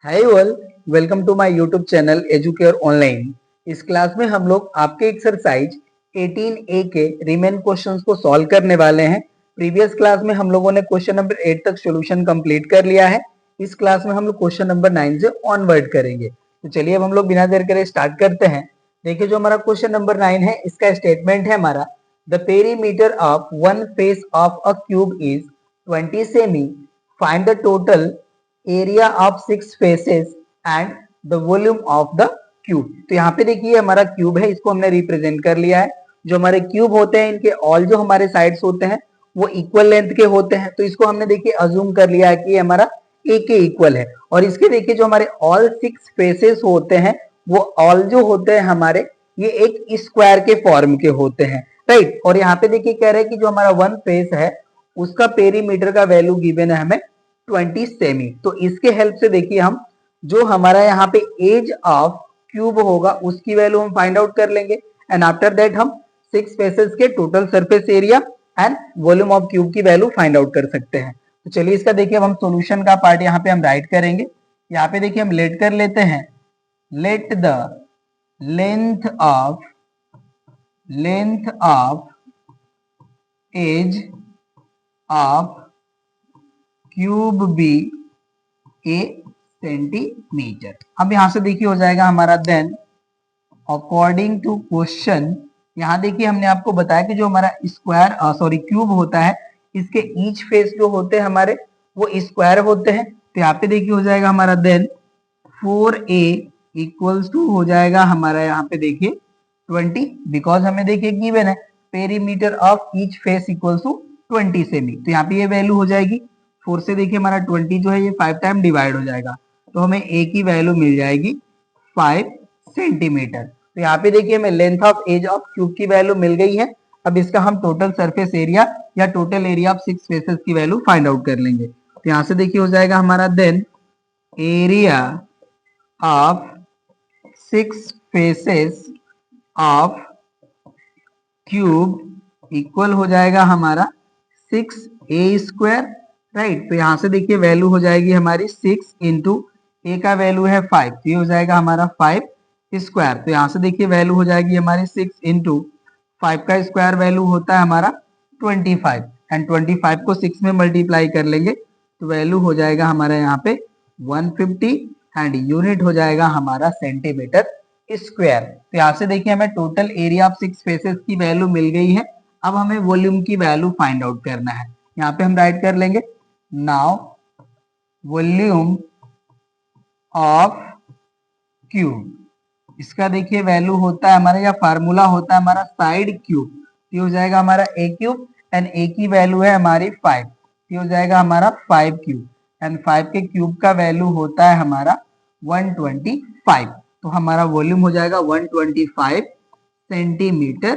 Hi all, welcome to my YouTube channel Educare online. इस class में हम लोग आपके एक्सरसाइज 18A के रिमेन क्वेश्चंस को सॉल्व करने वाले हैं। प्रीवियस क्लास में हम लोगों ने क्वेश्चन नंबर 8 तक सॉल्यूशन कंप्लीट कर लिया है। इस क्लास में हम लोग क्वेश्चन नंबर 9 से ऑनवर्ड करेंगे। तो चलिए अब हम लोग बिना देर करे स्टार्ट करते हैं। देखिए जो हमारा क्वेश्चन नंबर 9 है, इसका स्टेटमेंट है हमारा the perimeter of one face of a cube is 20 semi. Find the total area of 6 faces and the volume of the cube. तो यहाँ पे देखिए हमारा क्यूब है, इसको हमने रिप्रेजेंट कर लिया है। जो हमारे क्यूब होते हैं इनके ऑल जो हमारे साइड्स होते हैं वो इक्वल लेंथ के होते हैं। तो इसको हमने देखिए अज्यूम कर लिया है कि हमारा ए के इक्वल है। और इसके देखिए जो हमारे ऑल 6 फेसेस होते हैं वो ऑल जो होते हैं हमारे ये एक स्क्वायर के फॉर्म के होते हैं, राइट। और यहाँ पे देखिए कह रहे हैं कि जो हमारा वन फेस है उसका पेरीमीटर का वैल्यू गिवन है हमें 20 सेमी। तो इसके हेल्प से देखिए हम जो हमारा यहाँ पे एज ऑफ क्यूब होगा उसकी वैल्यू हम फाइंड आउट कर लेंगे। एंड आफ्टर दैट हम 6 फेसेस के total surface area and volume of cube की वैल्यू फाइंड आउट कर सकते हैं। तो चलिए इसका देखिए अब हम सॉल्यूशन का पार्ट यहाँ पे हम राइट करेंगे। यहाँ पे देखिए हम लेट कर लेते हैं, let the length of edge of cube be a centimetre. अब यहां से देखिए हो जाएगा हमारा देन अकॉर्डिंग टू क्वेश्चन। यहाँ देखिए हमने आपको बताया कि जो हमारा स्क्वायर क्यूब होता है इसके ईच फेस जो होते हैं हमारे वो स्क्वायर होते हैं। तो यहाँ पे देखिए हो जाएगा हमारा देन 4a इक्वल्स टू हो जाएगा हमारा यहाँ पे देखिए 20, बिकॉज हमें देखिए गिवन है perimeter of each face equals to 20 cm. तो यहाँ पे ये वैल्यू हो जाएगी 4 से देखिए हमारा 20 जो है ये 5 टाइम डिवाइड हो जाएगा, तो हमें ए की वैल्यू मिल जाएगी 5 सेंटीमीटर। तो यहाँ पे देखिए हमें length of edge of cube की वैल्यू मिल गई है। अब इसका हम टोटल सरफेस एरिया या टोटल एरिया ऑफ 6 फेसेस की वैल्यू फाइंड आउट कर लेंगे। तो यहाँ से देखिए हो जाएगा हमारा then area of 6 faces of cube equal हो जाएगा हमारा 6a स्क्वायर, राइट। तो यहां से देखिए वैल्यू हो जाएगी हमारी 6 इंटू ए का वैल्यू है 5, तो ये हो जाएगा हमारा 5 स्क्वायर। तो यहां से देखिए वैल्यू हो जाएगी हमारी 6 इंटू 5 का स्क्वायर वैल्यू होता है हमारा 25, एंड 25 को 6 में मल्टीप्लाई कर लेंगे तो वैल्यू हो जाएगा हमारा यहाँ पे 150 एंड यूनिट हो जाएगा हमारा सेंटीमीटर स्क्वायर। तो यहाँ से देखिए हमें टोटल एरिया ऑफ 6 फेसेस की वैल्यू मिल गई है। अब हमें वॉल्यूम की वैल्यू फाइंड आउट करना है। यहाँ पे हम राइट कर लेंगे नाउ वॉल्यूम ऑफ क्यूब। इसका देखिए वैल्यू होता है हमारा या फार्मूला होता है हमारा साइड क्यूब। ये हो जाएगा हमारा ए क्यूब एंड ए की वैल्यू है हमारी 5, ये हो जाएगा हमारा 5 क्यूब एंड 5 के क्यूब का वैल्यू होता है हमारा 125। तो हमारा वॉल्यूम हो जाएगा 125 सेंटीमीटर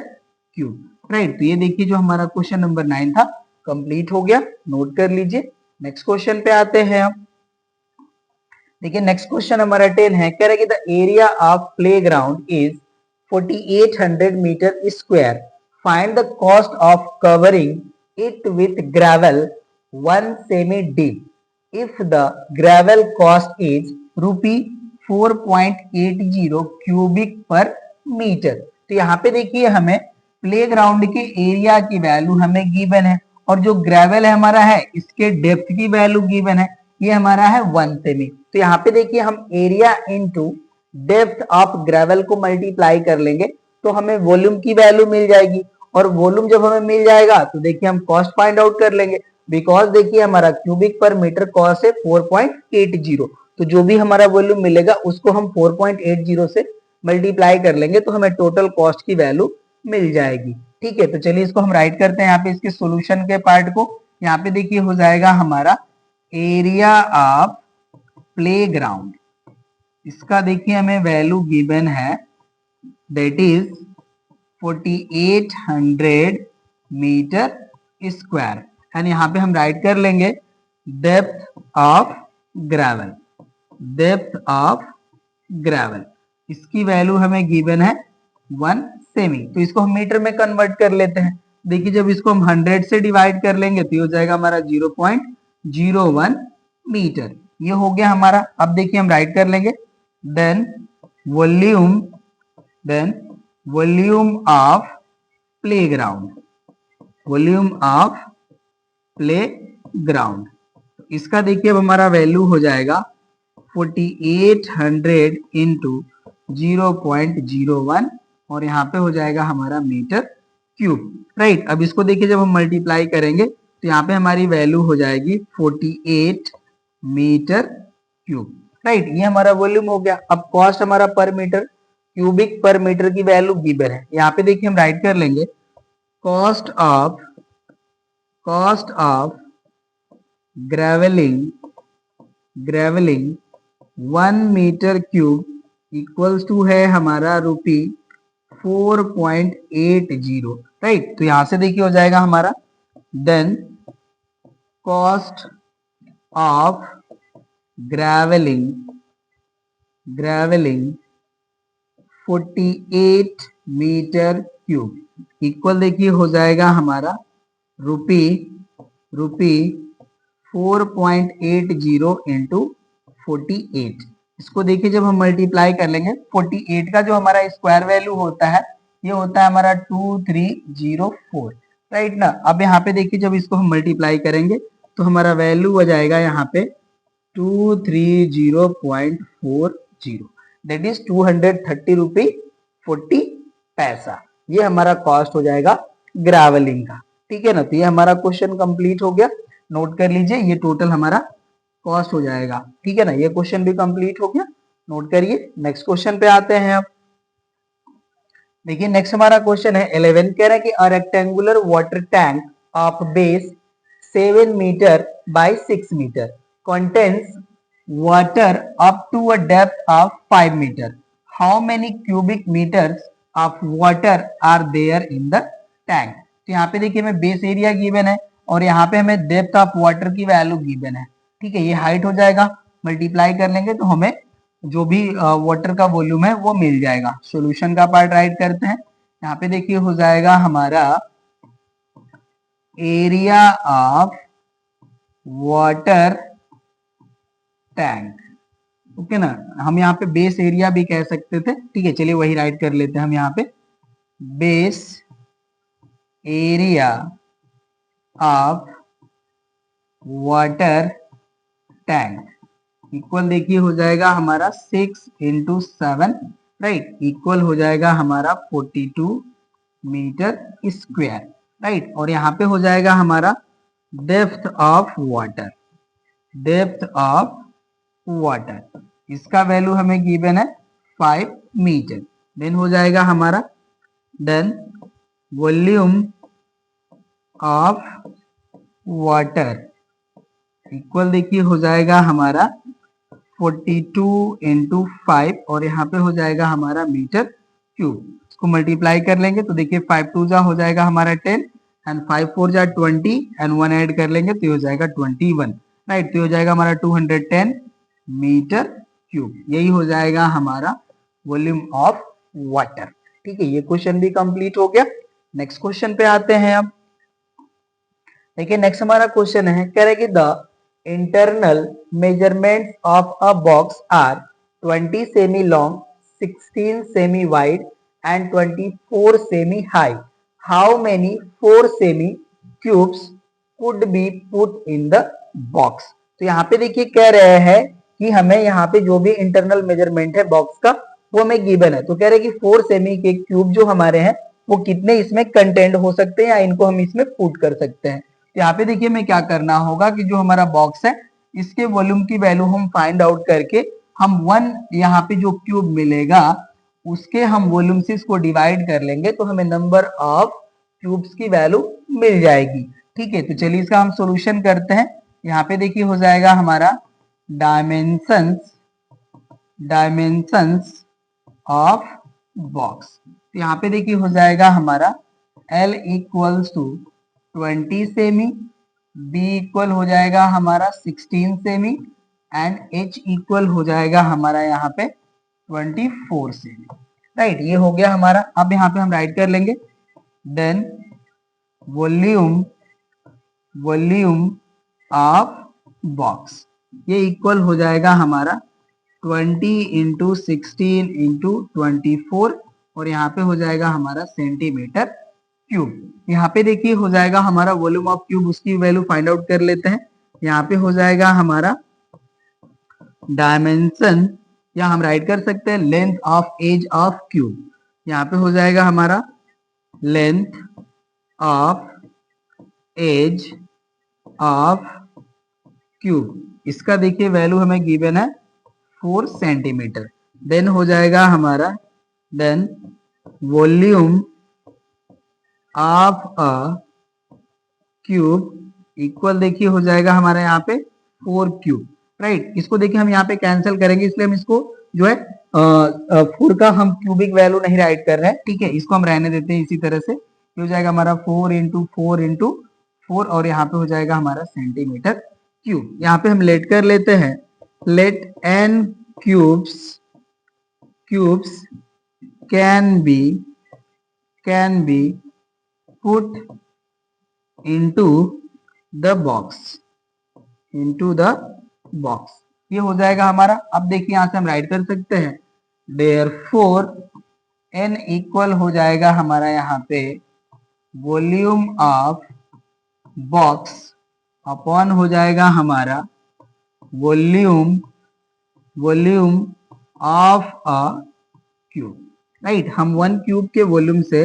क्यूब, राइट। तो ये देखिए जो हमारा क्वेश्चन नंबर 9 था कंप्लीट हो गया, नोट कर लीजिए। नेक्स्ट क्वेश्चन पे आते हैं हम। देखिए नेक्स्ट क्वेश्चन हमारा 10 है, कह रहा है कि the area of playground is 4800 metre square. Find the cost of covering it with gravel 1 cm deep if the gravel cost is rupee 4.80 cubic per metre. तो यहाँ पे देखिए हमें प्लेग्राउंड के एरिया की वैल्यू हमें गिवन है और जो ग्रेवल है हमारा है इसके डेप्थ की वैल्यू गिवन है, ये हमारा है 1 सेमी। तो यहाँ पे देखिए हम area into depth of gravel को मल्टीप्लाई कर लेंगे तो हमें वॉल्यूम की वैल्यू मिल जाएगी। और वॉल्यूम जब हमें मिल जाएगा तो देखिए हम कॉस्ट फाइंड आउट कर लेंगे, बिकॉज देखिए हमारा क्यूबिक पर मीटर कॉस्ट है 4.80। तो जो भी हमारा वॉल्यूम मिलेगा उसको हम 4.80 से मल्टीप्लाई कर लेंगे तो हमें टोटल कॉस्ट की वैल्यू मिल जाएगी। ठीक है, तो चलिए इसको हम राइट करते हैं यहाँ पे इसके सॉल्यूशन के पार्ट को। यहाँ पे देखिए हो जाएगा हमारा एरिया ऑफ प्लेग्राउंड, इसका देखिए हमें वैल्यू गिवन है that is 4800 metre square and यहाँ पे हम राइट कर लेंगे depth of gravel, depth of gravel इसकी वैल्यू हमें गिवन है 1 सेमी। तो इसको हम मीटर में कन्वर्ट कर लेते हैं। देखिए जब इसको हम 100 से डिवाइड कर लेंगे तो ये हो जाएगा हमारा 0.01 मीटर। ये हो गया हमारा। अब देखिए हम राइट कर लेंगे, then volume of playground, volume of playground. इसका देखिए अब हमारा वैल्यू हो जाएगा 4800 इंटू 0.01 और यहाँ पे हो जाएगा हमारा मीटर क्यूब, राइट। अब इसको देखिए जब हम मल्टीप्लाई करेंगे तो यहाँ पे हमारी वैल्यू हो जाएगी 48 मीटर क्यूब, राइट। ये हमारा वॉल्यूम हो गया। अब कॉस्ट हमारा per metre cubic per metre की वैल्यू गिवन है। यहाँ पे देखिए हम राइट कर लेंगे, cost of gravelling 1 metre cube equals to है हमारा ₹4.80, राइट। तो यहां से देखिए हो जाएगा हमारा, then cost of gravelling 48 metre cube equal देखिए हो जाएगा हमारा रुपी 4.80 इंटू 48। इसको देखिए जब हम मल्टीप्लाई कर लेंगे, 48 का जो हमारा स्क्वायर वैल्यू होता है ये होता है हमारा 2304, राइट ना। अब यहाँ पे देखिए जब इसको हम मल्टीप्लाई करेंगे तो हमारा वैल्यू हो जाएगा यहाँ पे 230.40, दैट इज 230 रुपी 40 पैसा। ये हमारा कॉस्ट हो जाएगा ग्रेवलिंग का, ठीक है ना। तो ये हमारा क्वेश्चन कंप्लीट हो गया, नोट कर लीजिए, ये टोटल हमारा कॉस्ट हो जाएगा, ठीक है ना। ये क्वेश्चन भी कंप्लीट हो गया, नोट करिए। नेक्स्ट क्वेश्चन पे आते हैं। अब देखिए नेक्स्ट हमारा क्वेश्चन है 11, कह रहा है कि a rectangular water tank of base 7 metre by 6 metre contains water up to a depth of 5 meter. How many cubic meters of water are there in the tank? तो यहाँ पे देखिए हमें बेस एरिया गिवन है और यहाँ पे हमें डेप्थ ऑफ वाटर की वैल्यू गिवन है, ठीक है। ये हाइट हो जाएगा, मल्टीप्लाई कर लेंगे तो हमें जो भी वाटर का वॉल्यूम है वो मिल जाएगा। सॉल्यूशन का पार्ट राइट करते हैं। यहाँ पे देखिए हो जाएगा हमारा area of water tank, okay ना। हम यहाँ पे बेस एरिया भी कह सकते थे, ठीक है। चलिए वही राइट कर लेते हैं हम यहाँ पे, base area of water tank equal देखिए हो जाएगा हमारा 6 इंटू 7, राइट, इक्वल हो जाएगा हमारा 42 मीटर स्क्वायर, राइट। और यहाँ पे हो जाएगा हमारा डेप्थ ऑफ वाटर, इसका वैल्यू हमें गिवन है 5 मीटर। देन हो जाएगा हमारा, then volume of water equal देखिए हो जाएगा हमारा 42 इंटू 5 और यहाँ पे हो जाएगा हमारा मीटर क्यूब। इसको मल्टीप्लाई कर लेंगे तो देखिए 5 2 जा हो जाएगा हमारा 10 एंड 5 4 जा 20 एंड 1 ऐड कर लेंगे तो ये हो जाएगा 21, राइट। तो ये हो जाएगा हमारा 210 मीटर क्यूब। यही हो जाएगा हमारा वॉल्यूम ऑफ वाटर, ठीक है। ये क्वेश्चन भी कंप्लीट हो गया। नेक्स्ट क्वेश्चन पे आते हैं। अब देखिए नेक्स्ट हमारा क्वेश्चन है, कह रहे कि the internal measurement of a box are 20 cm long, 16 cm wide and 24 cm high. How many 4 cm cubes could be put in the box. तो यहाँ पे देखिए कह रहे हैं कि हमें यहाँ पे जो भी इंटरनल मेजरमेंट है बॉक्स का वो हमें गिवन है। तो कह रहे हैं कि 4 सेमी के क्यूब जो हमारे हैं वो कितने इसमें कंटेंट हो सकते हैं या इनको हम इसमें पुट कर सकते हैं। तो यहाँ पे देखिए हमें क्या करना होगा कि जो हमारा बॉक्स है इसके वॉल्यूम की वैल्यू हम फाइंड आउट करके हम 1 यहाँ पे जो क्यूब मिलेगा उसके हम वॉल्यूम से इसको डिवाइड कर लेंगे तो हमें नंबर ऑफ क्यूब्स की वैल्यू मिल जाएगी, ठीक है। तो चलिए इसका हम सॉल्यूशन करते हैं। यहाँ पे देखिए हो जाएगा हमारा डायमेंशंस ऑफ बॉक्स। तो यहाँ पे देखिए हो जाएगा हमारा L equals to 20 cm, B equal हो जाएगा हमारा 16 सेमी एंड H इक्वल हो जाएगा हमारा यहाँ पे 24 सेमी, राइट। ये हो गया हमारा। अब यहाँ पे हम राइट कर लेंगे, देन वॉल्यूम ऑफ बॉक्स ये इक्वल हो जाएगा हमारा 20 इंटू 16 इंटू 24 और यहाँ पे हो जाएगा हमारा सेंटीमीटर क्यूब। यहाँ पे देखिए हो जाएगा हमारा वॉल्यूम ऑफ क्यूब, उसकी वैल्यू फाइंड आउट कर लेते हैं। यहाँ पे हो जाएगा हमारा डायमेंशन, या हम राइट कर सकते हैं length of edge of cube. यहाँ पे हो जाएगा हमारा length of edge of cube, इसका देखिए वैल्यू हमें गिवन है 4 सेंटीमीटर। देन हो जाएगा हमारा then volume of a cube equal देखिए हो जाएगा हमारा यहाँ पे 4 क्यूब, राइट। इसको देखिए हम यहाँ पे कैंसिल करेंगे, इसलिए हम इसको जो है 4 का हम क्यूबिक वैल्यू नहीं राइट कर रहे हैं, ठीक है, इसको हम रहने देते हैं इसी तरह से। ये हो जाएगा हमारा 4 इंटू 4 इंटू 4 और यहाँ पे हो जाएगा हमारा सेंटीमीटर क्यूब। यहाँ पे हम लेट कर लेते हैं, let n cubes can be put into the box, ये हो जाएगा हमारा। अब देखिए यहां से हम राइट कर सकते हैं therefore n इक्वल हो जाएगा हमारा यहाँ पे वॉल्यूम ऑफ बॉक्स अपॉन हो जाएगा हमारा volume of a cube, right. हम 1 क्यूब के वॉल्यूम से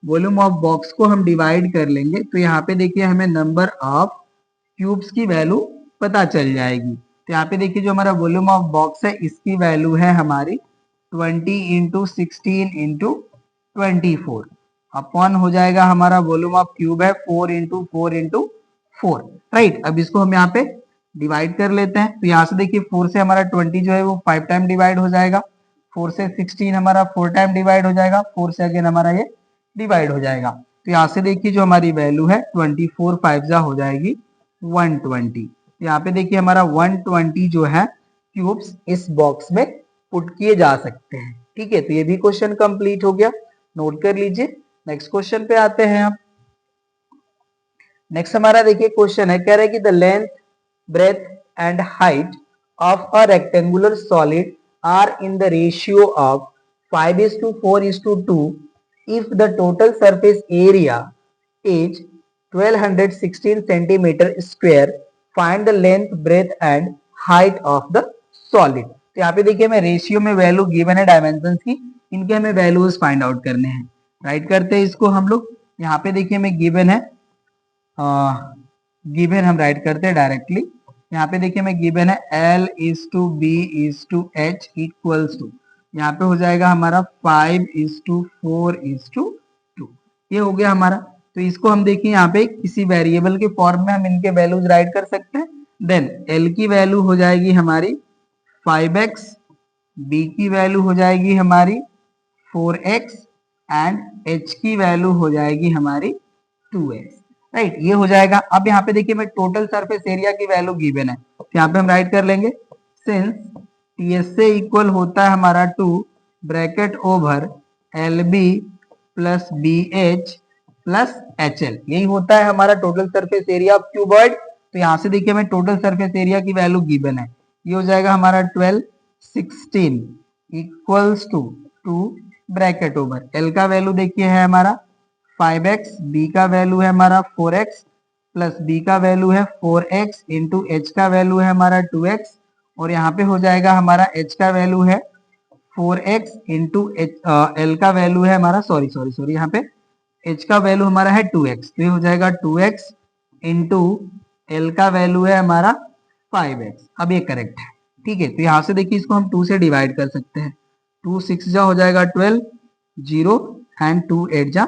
वॉल्यूम ऑफ बॉक्स को हम डिवाइड कर लेंगे, तो यहाँ पे देखिए हमें नंबर ऑफ क्यूब्स की वैल्यू पता चल जाएगी। तो यहाँ पे देखिए जो हमारा वॉल्यूम ऑफ बॉक्स है इसकी वैल्यू है हमारी 20 इंटू 16 इंटू 24 अपॉन हो जाएगा हमारा वॉल्यूम ऑफ क्यूब है 4 इंटू 4 इंटू 4, राइट। अब इसको हम यहाँ पे डिवाइड कर लेते हैं, तो यहाँ से देखिए 4 से हमारा 20 जो है वो 5 टाइम डिवाइड हो जाएगा, 4 से 16 हमारा 4 टाइम डिवाइड हो जाएगा, 4 से अगेन हमारा ये डिवाइड हो जाएगा। तो यहाँ से देखिए जो हमारी वैल्यू है 24 5 जा हो जाएगी 120। यहाँ पे देखिए हमारा 120 जो है क्यूब्स इस बॉक्स में पुट किए जा सकते हैं, ठीक है। तो ये भी क्वेश्चन कंप्लीट हो गया, नोट कर लीजिए। नेक्स्ट क्वेश्चन पे आते हैं आप। नेक्स्ट हमारा देखिए क्वेश्चन है, कह रहे हैं कि the length breadth and height of a rectangular solid are in the ratio of 5:4:2 if the total surface area is 1216 centimeter square, find the length breadth and height of the solid। तो यहाँ पे देखिए हमें ratio में value given है dimension की, इनके हमें वैल्यूज फाइंड आउट करने हैं। राइट करते हैं इसको हम लोग। यहाँ पे देखिए हमें गिवन है, गिवन हम राइट करते हैं डायरेक्टली। यहाँ पे देखिए हमें गिवन है L:B:H इक्वल्स टू, यहाँ पे हो जाएगा हमारा 5:4:2, ये हो गया हमारा। तो इसको हम देखिए यहाँ पे किसी वेरिएबल के फॉर्म में हम इनके वैल्यूज राइट कर सकते हैं। देन L की वैल्यू हो जाएगी हमारी 5x, B की वैल्यू हो जाएगी हमारी 4x एंड H की वैल्यू हो जाएगी हमारी 2x, राइट। ये हो जाएगा। अब यहाँ पे देखिए मैं टोटल सरफेस एरिया की वैल्यू गिवन है, तो यहाँ पे हम राइट कर लेंगे सिंस TSA इक्वल होता है हमारा 2 bracket over LB plus BH plus HL, यही होता है हमारा total surface area of cuboid. तो यहाँ से देखिए हमें टोटल सरफेस एरिया की वैल्यू गिवन है, ये हो जाएगा हमारा 1216 equals to 2 bracket over L का वैल्यू देखिए है हमारा 5x, B का वैल्यू है हमारा 4x प्लस B का वैल्यू है 4x इंटू H का वैल्यू है हमारा 2x और यहाँ पे हो जाएगा हमारा H का वैल्यू है 4x इंटू L का वैल्यू है हमारा सॉरी यहाँ पे H का वैल्यू हमारा है 2x, तो ये हो जाएगा 2x इंटू L का वैल्यू है हमारा 5x। अब ये करेक्ट है, ठीक है। तो यहाँ से देखिए इसको हम 2 से डिवाइड कर सकते हैं, 2 6 जा हो जाएगा 12, 0 एंड 2 8 जा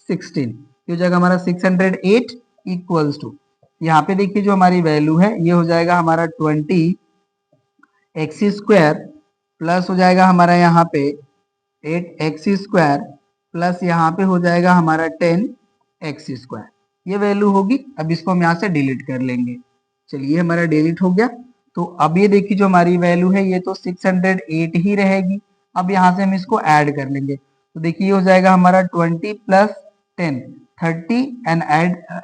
16, ये हो जाएगा हमारा 608 इक्वल्स टू, यहाँ पे देखिए जो हमारी वैल्यू है ये हो जाएगा हमारा 20x स्क्वायर प्लस हो जाएगा हमारा यहाँ पे 8x स्क्वायर प्लस यहाँ पे हो जाएगा हमारा 10x स्क्वायर, ये वैल्यू होगी। अब इसको हम यहाँ से डिलीट कर लेंगे। चलिए हमारा डिलीट हो गया। तो अब ये देखिए जो हमारी वैल्यू है ये तो 608 ही रहेगी। अब यहाँ से हम इसको ऐड कर लेंगे, तो देखिए ये हो जाएगा हमारा 20 प्लस 10 30 एंड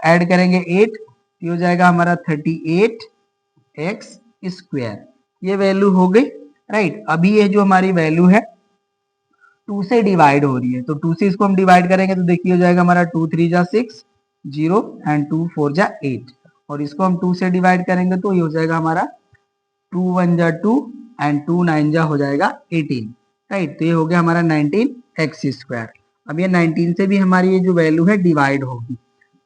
ऐड करेंगे 8, ये हो जाएगा हमारा 38x स्क्वायर, ये वैल्यू हो गई, राइट। अभी ये जो हमारी वैल्यू है 2 से डिवाइड हो रही है, तो 2 से इसको हम डिवाइड करेंगे तो देखिए हो जाएगा हमारा 2 3 जा 6 0 एंड 2 4 जा 8, और इसको हम 2 से डिवाइड करेंगे तो ये हो जाएगा हमारा 2 1 जा 2 एंड 2 9 जा हो जाएगा 18, राइट। तो ये हो गया हमारा 19 एक्स स्क्वायर। अब ये 19 से भी हमारी ये जो वैल्यू है डिवाइड होगी।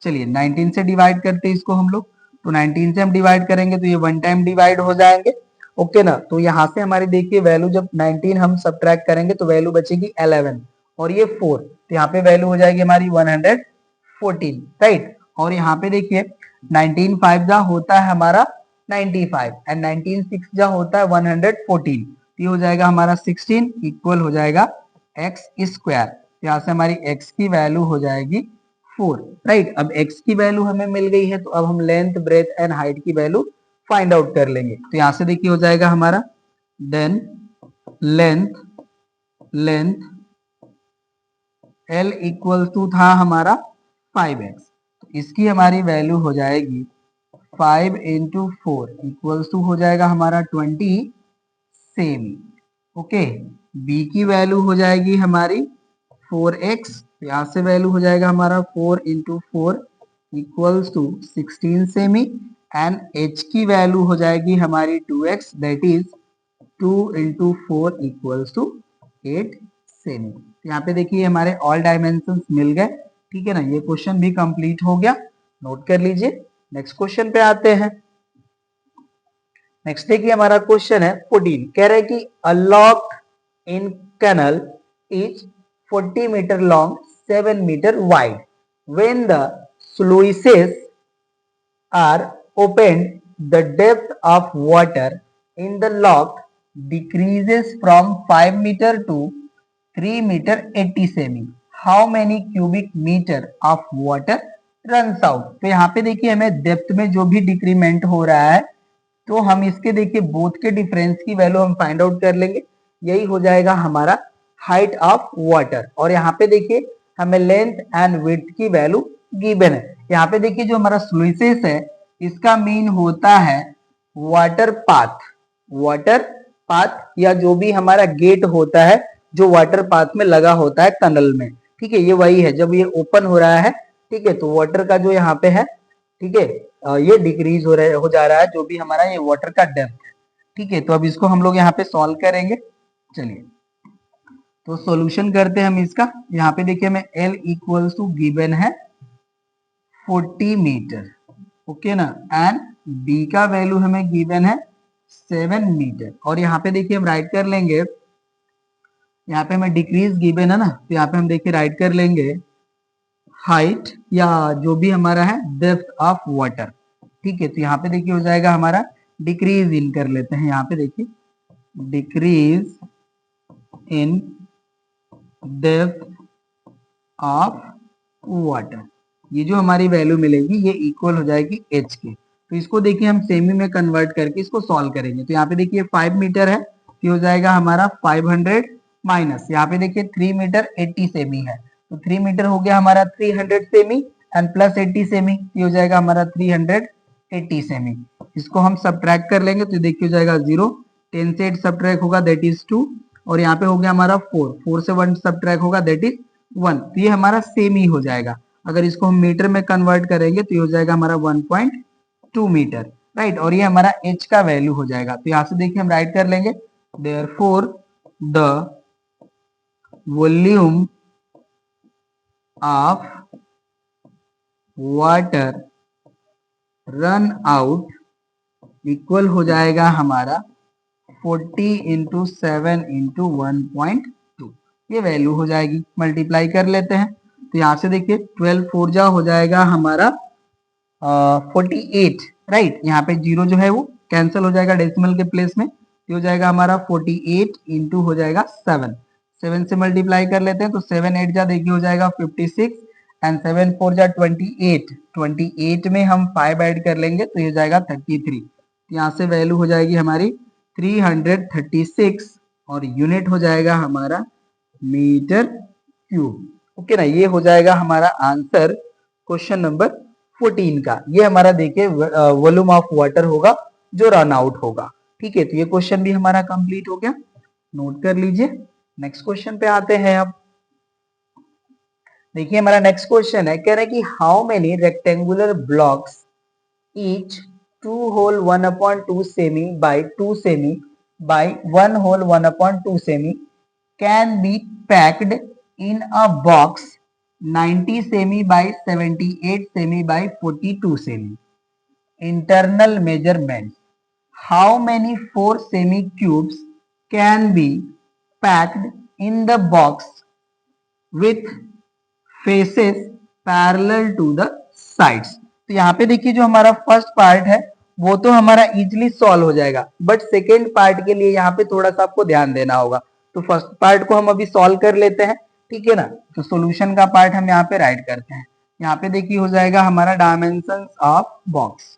चलिए 19 से डिवाइड करते हैं इसको हम लोग, तो 19 से हम डिवाइड करेंगे तो ये वन टाइम डिवाइड हो जाएंगे, ओके ना। तो यहाँ से हमारी देखिए वैल्यू जब 19 हम सब्ट्रैक्ट करेंगे तो वैल्यू बचेगी 11 और ये 4, तो यहाँ पे वैल्यू हो जाएगी हमारी 114, राइट। और यहाँ पे देखिए 19 5 जा होता है हमारा 95 एंड 19 6 जा होता है 114, ये हो जाएगा हमारा 16 इक्वल हो जाएगा एक्स स्क्वायर। यहाँ से हमारी x की वैल्यू हो जाएगी 4, राइट। अब x की वैल्यू हमें मिल गई है तो अब हम लेंथ ब्रेथ एंड हाइट की वैल्यू फाइंड आउट कर लेंगे। तो यहाँ से देखिए हो जाएगा हमारा then length L equal to था हमारा 5x, तो इसकी हमारी वैल्यू हो जाएगी 5 इंटू 4 इक्वल्स टू हो जाएगा हमारा 20 सेमी, ओके। b की वैल्यू हो जाएगी हमारी 4x, यहाँ से वैल्यू हो जाएगा हमारा 4 into 4 equals to 16 cm and h की वैल्यू हो जाएगी हमारी 2x, that is 2 into 4 equals to 8 cm. यहाँ पे देखिए हमारे ऑल डायमेंशंस मिल गए, ठीक है ना। ये क्वेश्चन भी कंप्लीट हो गया, नोट कर लीजिए। नेक्स्ट क्वेश्चन पे आते हैं। नेक्स्ट देखिए हमारा क्वेश्चन है 14, कह रहा है कि a lock in canal is 40 metre long 7 metre wide, when the sluices are opened the depth of water in the lock decreases from 5 meter to 3 meter 80 cm, how many cubic metre of water runs out. तो यहाँ पे देखिए हमें depth में जो भी decrement हो रहा है तो हम इसके देखिए बोथ के डिफरेंस की वैल्यू हम फाइंड आउट कर लेंगे, यही हो जाएगा हमारा हाइट ऑफ वाटर। और यहाँ पे देखिए हमें लेंथ एंड विड्थ की वैल्यू गिवन है। यहाँ पे देखिए जो हमारा स्लुइसेस है इसका मीन होता है वाटर पाथ या जो भी हमारा गेट होता है जो वाटर पाथ में लगा होता है टनल में, ठीक है। ये वही है जब ये ओपन हो रहा है, ठीक है, तो वाटर का जो यहाँ पे है, ठीक है, ये डिक्रीज हो जा रहा है जो भी हमारा ये वाटर का डेप्थ, ठीक है। तो अब इसको हम लोग यहाँ पे सॉल्व करेंगे। चलिए तो सॉल्यूशन करते हैं हम इसका। यहाँ पे देखिए हमें L इक्वल्स टू गिवन है 40 मीटर, ओके ना, एंड B का वैल्यू हमें गिवन है 7 मीटर। और यहाँ पे देखिए हम राइट कर लेंगे, यहाँ पे हमें डिक्रीज गिवन है ना, तो यहाँ पे हम देखिए राइट कर लेंगे हाइट या जो भी हमारा है डेप्थ ऑफ वाटर, ठीक है। तो यहाँ पे देखिए हो जाएगा हमारा डिक्रीज इन कर लेते हैं, यहाँ पे देखिए decrease in depth of water, ये जो हमारी वैल्यू मिलेगी ये इक्वल हो जाएगी h के। तो इसको देखिए हम सेमी में कन्वर्ट करके इसको सॉल्व करेंगे। तो यहाँ पे देखिए 5 मीटर है तो हो जाएगा हमारा 500 माइनस यहाँ पे देखिए 3 मीटर 80 सेमी है, तो 3 मीटर हो गया हमारा 300 सेमी एंड प्लस 80 सेमी, ये हो जाएगा हमारा 380 सेमी। इसको हम सब्ट्रैक्ट कर लेंगे तो देखिए हो जाएगा 0, 10 से 8 सब्ट्रैक्ट होगा दैट इज 2, और यहाँ पे हो गया हमारा 4 से 1 सब्ट्रैक्ट होगा दैट इज 1, तो ये हमारा सेमी हो जाएगा। अगर इसको हम मीटर में कन्वर्ट करेंगे तो ये हो जाएगा हमारा 1.2 मीटर, राइट। और ये हमारा h का वैल्यू हो जाएगा। तो यहाँ से देखिए हम राइट कर लेंगे therefore the volume of water run out equal हो जाएगा हमारा 40 इंटू 7 इंटू 1.2, ये वैल्यू हो जाएगी। मल्टीप्लाई कर लेते हैं तो यहाँ से देखिए 12 4 जा हो जाएगा हमारा 48, राइट। यहाँ पे जीरो जो है वो कैंसिल हो जाएगा डेसिमल के प्लेस में, ये हो जाएगा हमारा 48 इंटू हो जाएगा 7 से मल्टीप्लाई कर लेते हैं तो 7 8 जा देखिए हो जाएगा 56 एंड 7 4 जा 28 में हम 5 ऐड कर लेंगे तो ये हो जाएगा 33, यहाँ से वैल्यू हो जाएगी हमारी 336 और यूनिट हो जाएगा हमारा मीटर क्यूब, ओके ना। ये हो जाएगा हमारा आंसर क्वेश्चन नंबर 14 का। ये हमारा देखिए वॉल्यूम ऑफ वाटर होगा जो रन आउट होगा। ठीक है, तो ये क्वेश्चन भी हमारा कंप्लीट हो गया, नोट कर लीजिए। नेक्स्ट क्वेश्चन पे आते हैं। अब देखिए हमारा नेक्स्ट क्वेश्चन है, कह रहे हैं कि how many rectangular blocks each 2 whole 1/2 semi by 2 semi by 1 whole 1/2 semi can be packed in a box 90 semi by 78 semi by 42 semi. Internal measurements. How many 4 semi cubes can be packed in the box with faces parallel to the sides? तो यहाँ पे देखिए जो हमारा first part है वो तो हमारा इजिली सॉल्व हो जाएगा, बट सेकेंड पार्ट के लिए यहाँ पे थोड़ा सा आपको ध्यान देना होगा। तो फर्स्ट पार्ट को हम अभी सॉल्व कर लेते हैं, ठीक है ना। तो सॉल्यूशन का पार्ट हम यहाँ पे राइट करते हैं। यहाँ पे देखिए हो जाएगा हमारा dimensions of box,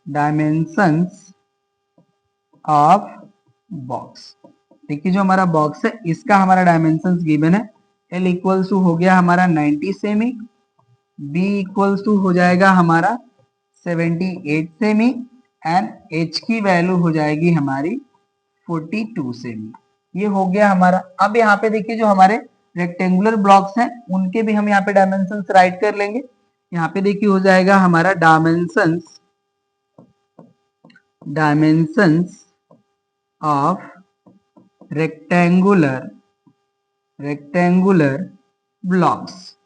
dimensions of box. देखिए जो हमारा बॉक्स है इसका हमारा डायमेंशंस गिवन है। L इक्वल्स टू हो गया हमारा 90 सेमी, B इक्वल्स टू हो जाएगा हमारा 78 सेमी एंड H की वैल्यू हो जाएगी हमारी 42 सेमी। ये हो गया हमारा। अब यहाँ पे देखिए जो हमारे रेक्टेंगुलर ब्लॉक्स हैं उनके भी हम यहाँ पे डायमेंशंस राइट कर लेंगे। यहाँ पे देखिए हो जाएगा हमारा dimensions of rectangular blocks.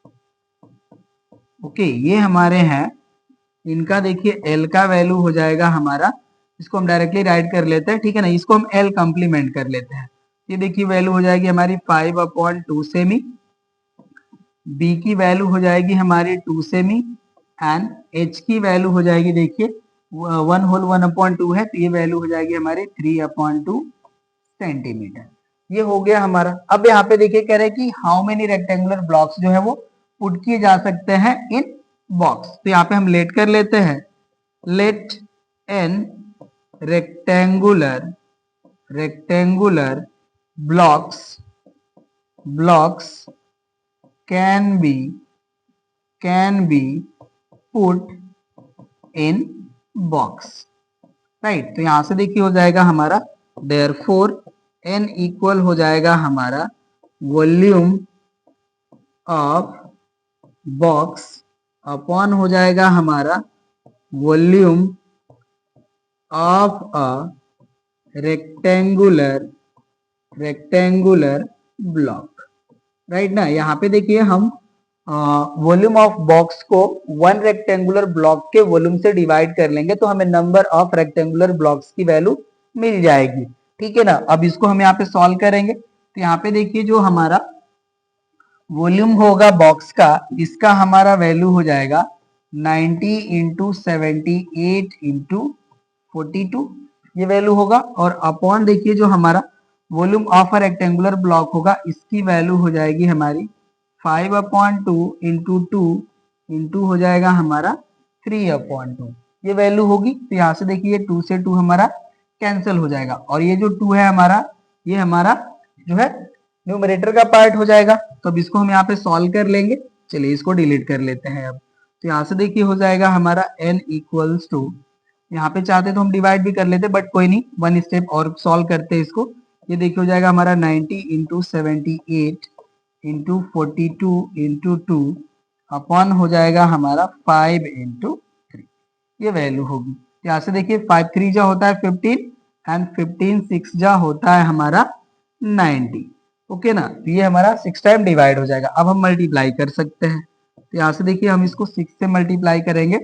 Okay, ये हमारे हैं। इनका देखिए L का वैल्यू हो जाएगा हमारा, इसको हम डायरेक्टली राइट कर लेते हैं, ठीक है ना। इसको हम L कंप्लीमेंट कर लेते हैं। ये देखिए वैल्यू हो जाएगी हमारी 5/2 सेमी, B की वैल्यू हो जाएगी हमारी 2 सेमी एंड H की वैल्यू हो जाएगी देखिए 1 होल 1/2 है, तो ये वैल्यू हो जाएगी हमारी 3/2 सेंटीमीटर। ये हो गया हमारा। अब यहाँ पे देखिए कह रहे हैं कि हाउ मेनी रेक्टेंगुलर ब्लॉक्स जो है वो पुट किए जा सकते हैं इन बॉक्स। तो यहाँ पे हम लेट कर लेते हैं, let n rectangular blocks can be put in box, right. तो यहां से देखिए हो जाएगा हमारा देयरफॉर n इक्वल हो जाएगा हमारा वॉल्यूम ऑफ बॉक्स अपॉन हो जाएगा हमारा volume of a rectangular block, right ना। यहाँ पे देखिए हम वॉल्यूम ऑफ बॉक्स को वन रेक्टेंगुलर ब्लॉक के वॉल्यूम से डिवाइड कर लेंगे तो हमें नंबर ऑफ रेक्टेंगुलर ब्लॉक्स की वैल्यू मिल जाएगी, ठीक है ना। अब इसको हम यहाँ पे सॉल्व करेंगे। तो यहाँ पे देखिए जो हमारा वॉल्यूम होगा बॉक्स का, इसका हमारा वैल्यू हो जाएगा 90 इंटू 78 इंटू 42, ये वैल्यू होगा। और अपॉन देखिए जो हमारा volume of a rectangular block होगा इसकी वैल्यू हो जाएगी हमारी 5/2 इंटू 2 इंटू हो जाएगा हमारा 3/2, ये वैल्यू होगी। तो यहाँ से देखिए 2 से 2 हमारा कैंसिल हो जाएगा और ये जो 2 है हमारा, ये हमारा जो है न्यूमरेटर का पार्ट हो जाएगा। तो अब इसको हम यहाँ पे सॉल्व कर लेंगे। चलिए इसको डिलीट कर लेते हैं अब। तो यहाँ से देखिए हो जाएगा हमारा n इक्वल्स टू, यहाँ पे चाहते तो हम डिवाइड भी कर लेते बट कोई नहीं, वन स्टेप और सॉल्व करते हैं इसको। ये देखिए हो जाएगा हमारा 90 इंटू 78 इंटू 42 इंटू 2 अपॉन हो जाएगा हमारा 5 इंटू 3, ये वैल्यू होगी। यहाँ से देखिए 5 3 जा होता है 15 एंड 15 6 जा होता है हमारा 90, ओके ना। तो ये हमारा 6 टाइम डिवाइड हो जाएगा। अब हम मल्टीप्लाई कर सकते हैं। तो यहाँ से देखिए हम इसको 6 से मल्टीप्लाई करेंगे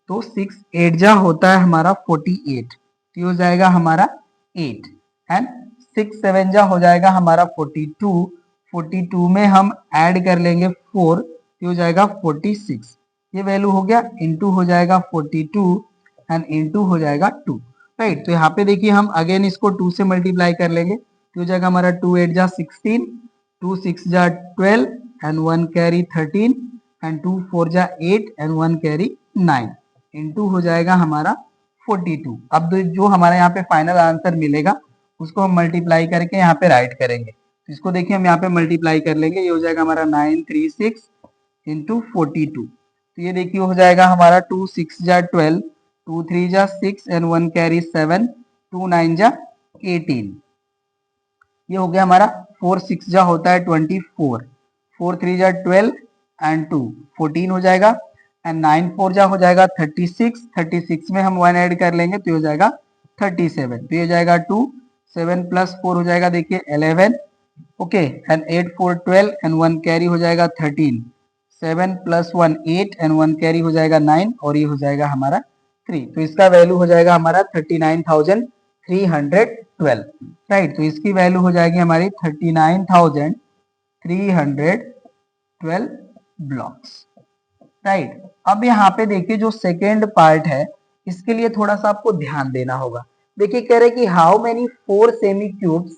तो 6 8 जा होता है हमारा 48, तो ये हो जाएगा हमारा 8 एंड 6 7 जा हो जाएगा हमारा 42, 42 में हम ऐड कर लेंगे 4, तो हो जाएगा 46, ये वैल्यू हो गया। इंटू हो जाएगा 42 एंड इंटू हो जाएगा 2, राइट। तो यहाँ पे देखिए हम अगेन इसको 2 से मल्टीप्लाई कर लेंगे तो हो जाएगा हमारा 2 8 जा 16, 2 6 जा 12 एंड 1 कैरी 13 एंड 2 4 जा 8 एंड 1 कैरी 9 इंटू हो जाएगा हमारा 42। अब जो हमारा यहाँ पे फाइनल आंसर मिलेगा उसको हम मल्टीप्लाई करके यहाँ पे राइट करेंगे। तो इसको देखिए हम यहाँ पे मल्टीप्लाई कर लेंगे, ये हो जाएगा हमारा 936 इंटू 42। तो ये देखिए हो जाएगा हमारा 2 6 जा 12, 2 3 जा 6 एंड 1 कैरी 7, 2 9 जा 18। ये हो गया हमारा। 4 6 जा होता है 24, 4 3 जा 12 एंड 2 14 हो जाएगा, एंड 9 4 जा हो जाएगा 36, 36 में हम 1 ऐड कर लेंगे तो ये हो जाएगा 37, तो ये हो जाएगा 2, 7 प्लस 4 हो जाएगा देखिए 11, ओके, एंड 8 4 12 एंड 1 कैरी हो जाएगा 13, 7 प्लस 1 8 एंड 1 कैरी हो जाएगा 9, और ये हो जाएगा हमारा 3। तो इसका वैल्यू हो जाएगा हमारा 39,312, राइट। तो इसकी वैल्यू हो जाएगी हमारी 39,312 ब्लॉक्स, राइट। अब यहाँ पे देखिए जो सेकेंड पार्ट है इसके लिए थोड़ा सा आपको ध्यान देना होगा। देखिए कह रहे कि how many 4 cm cubes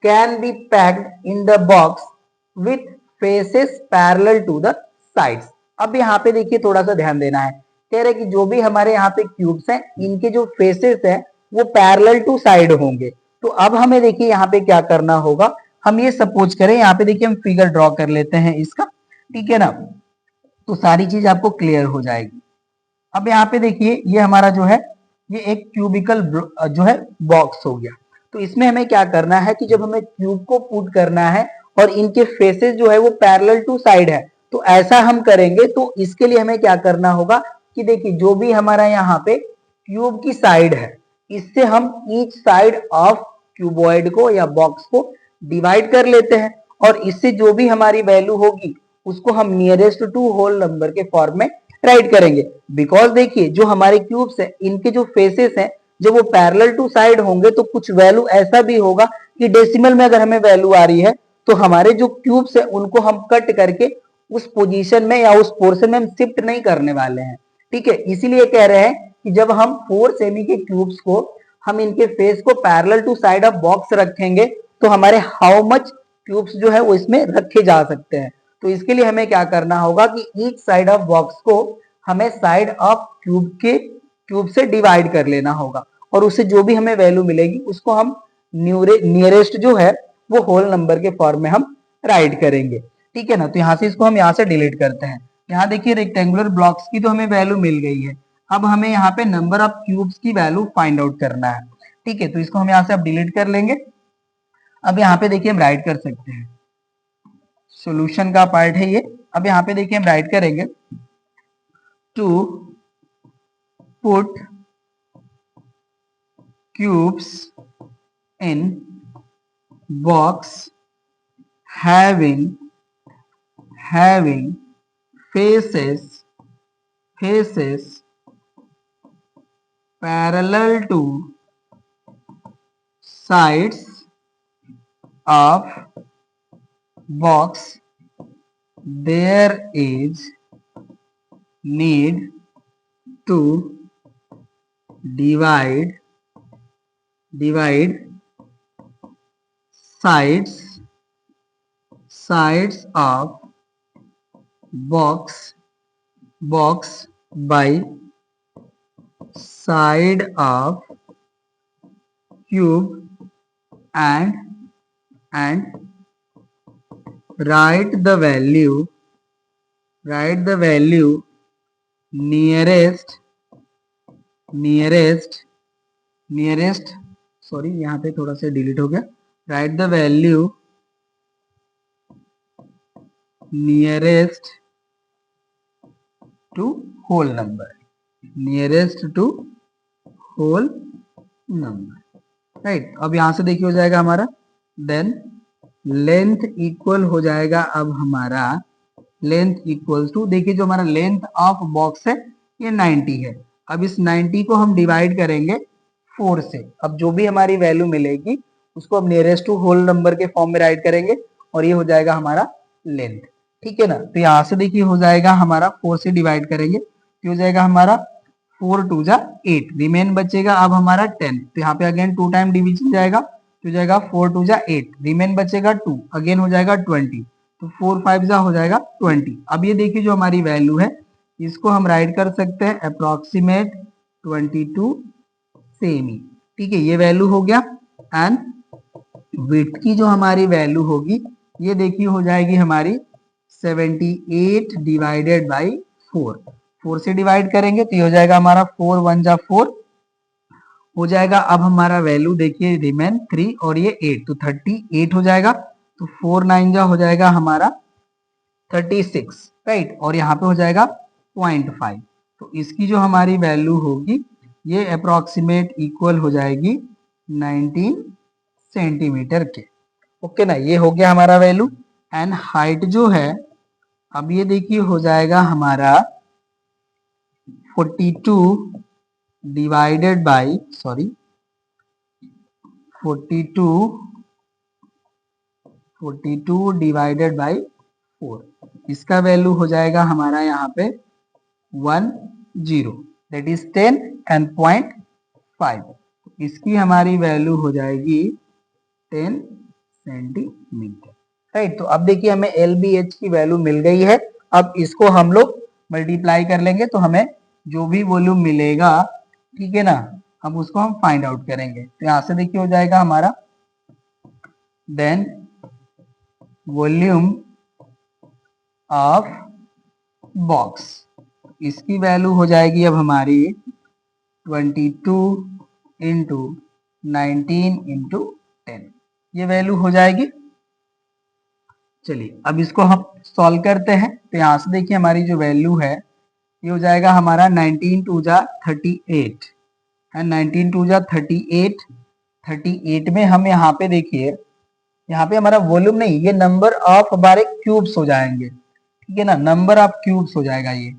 can be packed in the box with faces parallel to the sides. अब यहाँ पे देखिए थोड़ा सा ध्यान देना है। कह रहे कि जो भी हमारे यहाँ पे क्यूब्स हैं इनके जो फेसेस हैं वो पैरेलल टू साइड होंगे। तो अब हमें देखिए यहाँ पे क्या करना होगा, हम ये सपोज करें, यहाँ पे देखिए हम फिगर ड्रॉ कर लेते हैं इसका, ठीक है ना, तो सारी चीज आपको क्लियर हो जाएगी। अब यहाँ पे देखिए ये हमारा जो है ये एक क्यूबिकल जो है बॉक्स हो गया। तो इसमें हमें क्या करना है कि जब हमें क्यूब को पुट करना है और इनके फेसेस जो है वो पैरेलल टू साइड है, तो ऐसा हम करेंगे। तो इसके लिए हमें क्या करना होगा कि देखिए जो भी हमारा यहाँ पे क्यूब की साइड है इससे हम ईच साइड ऑफ क्यूबॉइड को या बॉक्स को डिवाइड कर लेते हैं, और इससे जो भी हमारी वैल्यू होगी उसको हम नियरेस्ट टू होल नंबर के फॉर्म में राइट करेंगे। बिकॉज देखिए जो हमारे क्यूब्स है इनके जो फेसेस हैं जब वो पैरेलल टू साइड होंगे तो कुछ वैल्यू ऐसा भी होगा कि डेसिमल में अगर हमें वैल्यू आ रही है तो हमारे जो क्यूब्स है उनको हम कट करके उस पोजीशन में या उस पोर्शन में हम शिफ्ट नहीं करने वाले हैं, ठीक है। इसीलिए कह रहे हैं कि जब हम 4 सेमी के क्यूब्स को हम इनके फेस को parallel to side of box रखेंगे तो हमारे हाउ मच क्यूब्स जो है वो इसमें रखे जा सकते हैं। तो इसके लिए हमें क्या करना होगा कि ईच साइड ऑफ बॉक्स को हमें साइड ऑफ क्यूब से डिवाइड कर लेना होगा, और उससे जो भी हमें वैल्यू मिलेगी उसको हम नियरेस्ट जो है वो होल नंबर के फॉर्म में हम राइट करेंगे, ठीक है ना। तो यहाँ से इसको हम यहाँ से डिलीट करते हैं। यहाँ देखिए रेक्टेंगुलर ब्लॉक्स की तो हमें वैल्यू मिल गई है, अब हमें यहाँ पे नंबर ऑफ क्यूब्स की वैल्यू फाइंड आउट करना है, ठीक है। तो इसको हम यहाँ से अब डिलीट कर लेंगे। अब यहाँ पे देखिए हम राइट कर सकते हैं, सॉल्यूशन का पार्ट है ये। अब यहाँ पे देखिए हम राइट करेंगे to put cubes in box having faces parallel to sides of box, there is need to divide sides of box by side of cube and write the value nearest sorry यहाँ पे थोड़ा सा delete हो गया, write the value nearest to whole number, right. अब यहां से देखिए हो जाएगा हमारा देन लेंथ इक्वल हो जाएगा, अब हमारा लेंथ इक्वल टू, देखिए जो हमारा लेंथ ऑफ बॉक्स है ये 90 है। अब इस 90 को हम डिवाइड करेंगे 4 से, अब जो भी हमारी वैल्यू मिलेगी उसको हम नियरेस्ट टू होल नंबर के फॉर्म में राइट करेंगे, और ये हो जाएगा हमारा लेंथ, ठीक है ना। तो यहाँ से देखिए हो जाएगा हमारा 4 से डिवाइड करेंगे तो हो जाएगा हमारा 4 2 जा 8, रिमेन बचेगा अब हमारा 10, तो यहाँ पे अगेन 2 टाइम डिवीजन जाएगा तो जाएगा 4 2 जा 8, रिमेन बचेगा 2, अगेन हो जाएगा 20, तो 4 5 जा हो जाएगा 20। अब ये देखिए जो हमारी वैल्यू है इसको हम राइट कर सकते हैं अप्रोक्सीमेट 22 सेमी, ठीक है, ये वैल्यू हो गया। एंड विड्थ की जो हमारी वैल्यू होगी ये देखिए हो जाएगी हमारी 78 डिवाइडेड बाई 4, 4 से डिवाइड करेंगे तो ये हो जाएगा हमारा 4 1 जा 4 हो जाएगा। अब हमारा वैल्यू देखिए रिमेन 3 और ये 8 तो 38 हो जाएगा। तो 4 9 जा हो जाएगा हमारा 36 राइट, और यहाँ पे हो जाएगा 0.5। तो इसकी जो हमारी वैल्यू होगी ये अप्रोक्सीमेट इक्वल हो जाएगी 19 सेंटीमीटर के। ओके ना, ये हो गया हमारा वैल्यू। एंड हाइट जो है अब ये देखिए हो जाएगा हमारा 42 डिवाइडेड बाई 42 डिवाइडेड बाई 4। इसका वैल्यू हो जाएगा हमारा यहाँ पे 10 दैट इज 10 एंड 0.5। इसकी हमारी वैल्यू हो जाएगी 10 सेंटीमीटर राइट। तो अब देखिए हमें LBH की वैल्यू मिल गई है। अब इसको हम लोग मल्टीप्लाई कर लेंगे तो हमें जो भी वॉल्यूम मिलेगा, ठीक है ना, अब उसको हम फाइंड आउट करेंगे। तो यहां से देखिए हो जाएगा हमारा देन वॉल्यूम ऑफ बॉक्स, इसकी वैल्यू हो जाएगी अब हमारी 22 इंटू 19 इंटू 10, ये वैल्यू हो जाएगी। चलिए अब इसको हम सॉल्व करते हैं। तो यहां से देखिए हमारी जो वैल्यू है ये हो जाएगा हमारा 19 2 जा 38 एंड 19 2 जा 38। 38 में हम यहाँ पे देखिए, यहाँ पे हमारा वॉल्यूम नहीं, ये नंबर ऑफ हमारे क्यूब्स हो जाएंगे, ठीक है ना, नंबर ऑफ क्यूब्स हो जाएगा। ये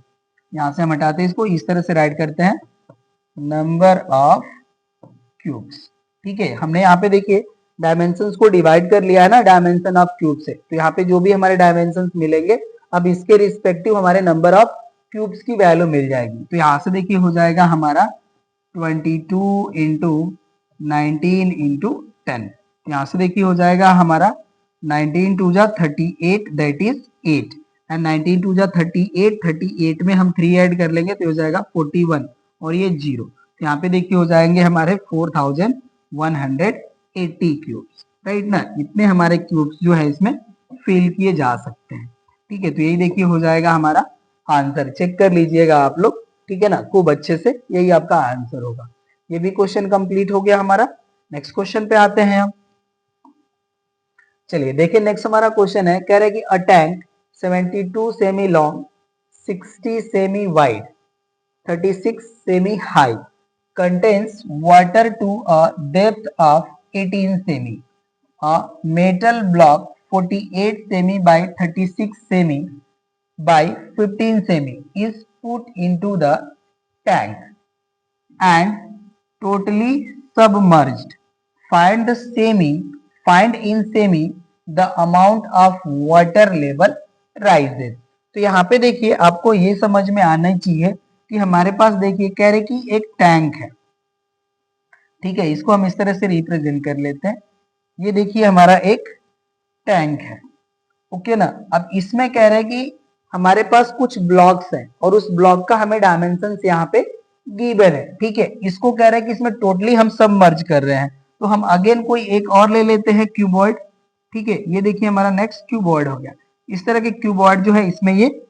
यहाँ से हम हटाते हैं, इसको इस तरह से राइट करते हैं नंबर ऑफ क्यूब्स, ठीक है। हमने यहाँ पे देखिए डायमेंशंस को डिवाइड कर लिया है ना डायमेंशन ऑफ क्यूब से, तो यहाँ पे जो भी हमारे डायमेंशंस मिलेंगे अब इसके रिस्पेक्टिव हमारे नंबर ऑफ क्यूब्स की वैल्यू मिल जाएगी। तो यहाँ से देखिए हो जाएगा हमारा 22 इंटू 19 इंटू 10। यहाँ से देखिए हो जाएगा हमारा 19 2 जा 38 दैट इज 8 एंड 19 2 जा 38, 38 में हम 3 ऐड कर लेंगे तो हो जाएगा 41 और ये 0। तो यहाँ पे देखिए हो जाएंगे हमारे 4180 क्यूब्स राइट ना। इतने हमारे क्यूब्स जो है इसमें फिल किए जा सकते हैं, ठीक है। तो यही देखिए हो जाएगा हमारा आंसर, चेक कर लीजिएगा आप लोग, ठीक है ना, खूब अच्छे से, यही आपका आंसर होगा। ये भी क्वेश्चन कंप्लीट हो गया हमारा। नेक्स्ट क्वेश्चन पे आते हैं हम। चलिए देखिए नेक्स्ट हमारा क्वेश्चन है, कह रहे कि a tank 72 semi long, 60 semi wide, 36 semi high contains water to a depth of 18 semi. A metal block 48 semi by 36 semi by 15 semi is put into the tank and totally submerged. Find in semi the amount of water level rises. तो यहाँ पे देखिए आपको ये समझ में आना चाहिए कि हमारे पास देखिए कह रहे कि एक टैंक है, ठीक है, इसको हम इस तरह से रिप्रेजेंट कर लेते हैं। ये देखिए हमारा एक टैंक है, ओके ना। अब इसमें कह रहे हैं कि हमारे पास कुछ ब्लॉक्स हैं और उस ब्लॉक का हमें डायमेंशन यहाँ पे गिवन है, ठीक है। इसको कह रहे हैं कि इसमें टोटली हम सबमर्ज कर रहे हैं, तो हम अगेन कोई एक और ले लेते हैं क्यूबॉइड, ठीक है। ये देखिए हमारा नेक्स्ट क्यूबॉइड हो गया। इस तरह के क्यूबॉइड जो है इसमें ये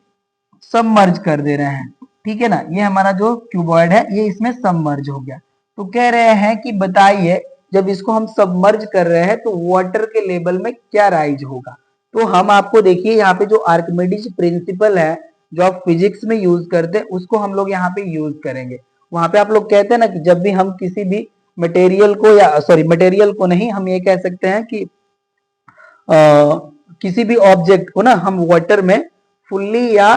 सबमर्ज कर दे रहे हैं, ठीक है ना। ये हमारा जो क्यूबॉइड है ये इसमें सबमर्ज हो गया। तो कह रहे हैं कि बताइए जब इसको हम सबमर्ज कर रहे हैं तो वाटर के लेवल में क्या राइज होगा। तो हम आपको देखिए यहाँ पे जो आर्किमिडीज प्रिंसिपल है जो आप फिजिक्स में यूज करते हैं उसको हम लोग यहाँ पे यूज करेंगे। वहां पे आप लोग कहते हैं ना कि जब भी हम किसी भी मटेरियल को, या सॉरी मटेरियल को नहीं, हम ये कह सकते हैं कि किसी भी ऑब्जेक्ट को ना हम वाटर में फुल्ली या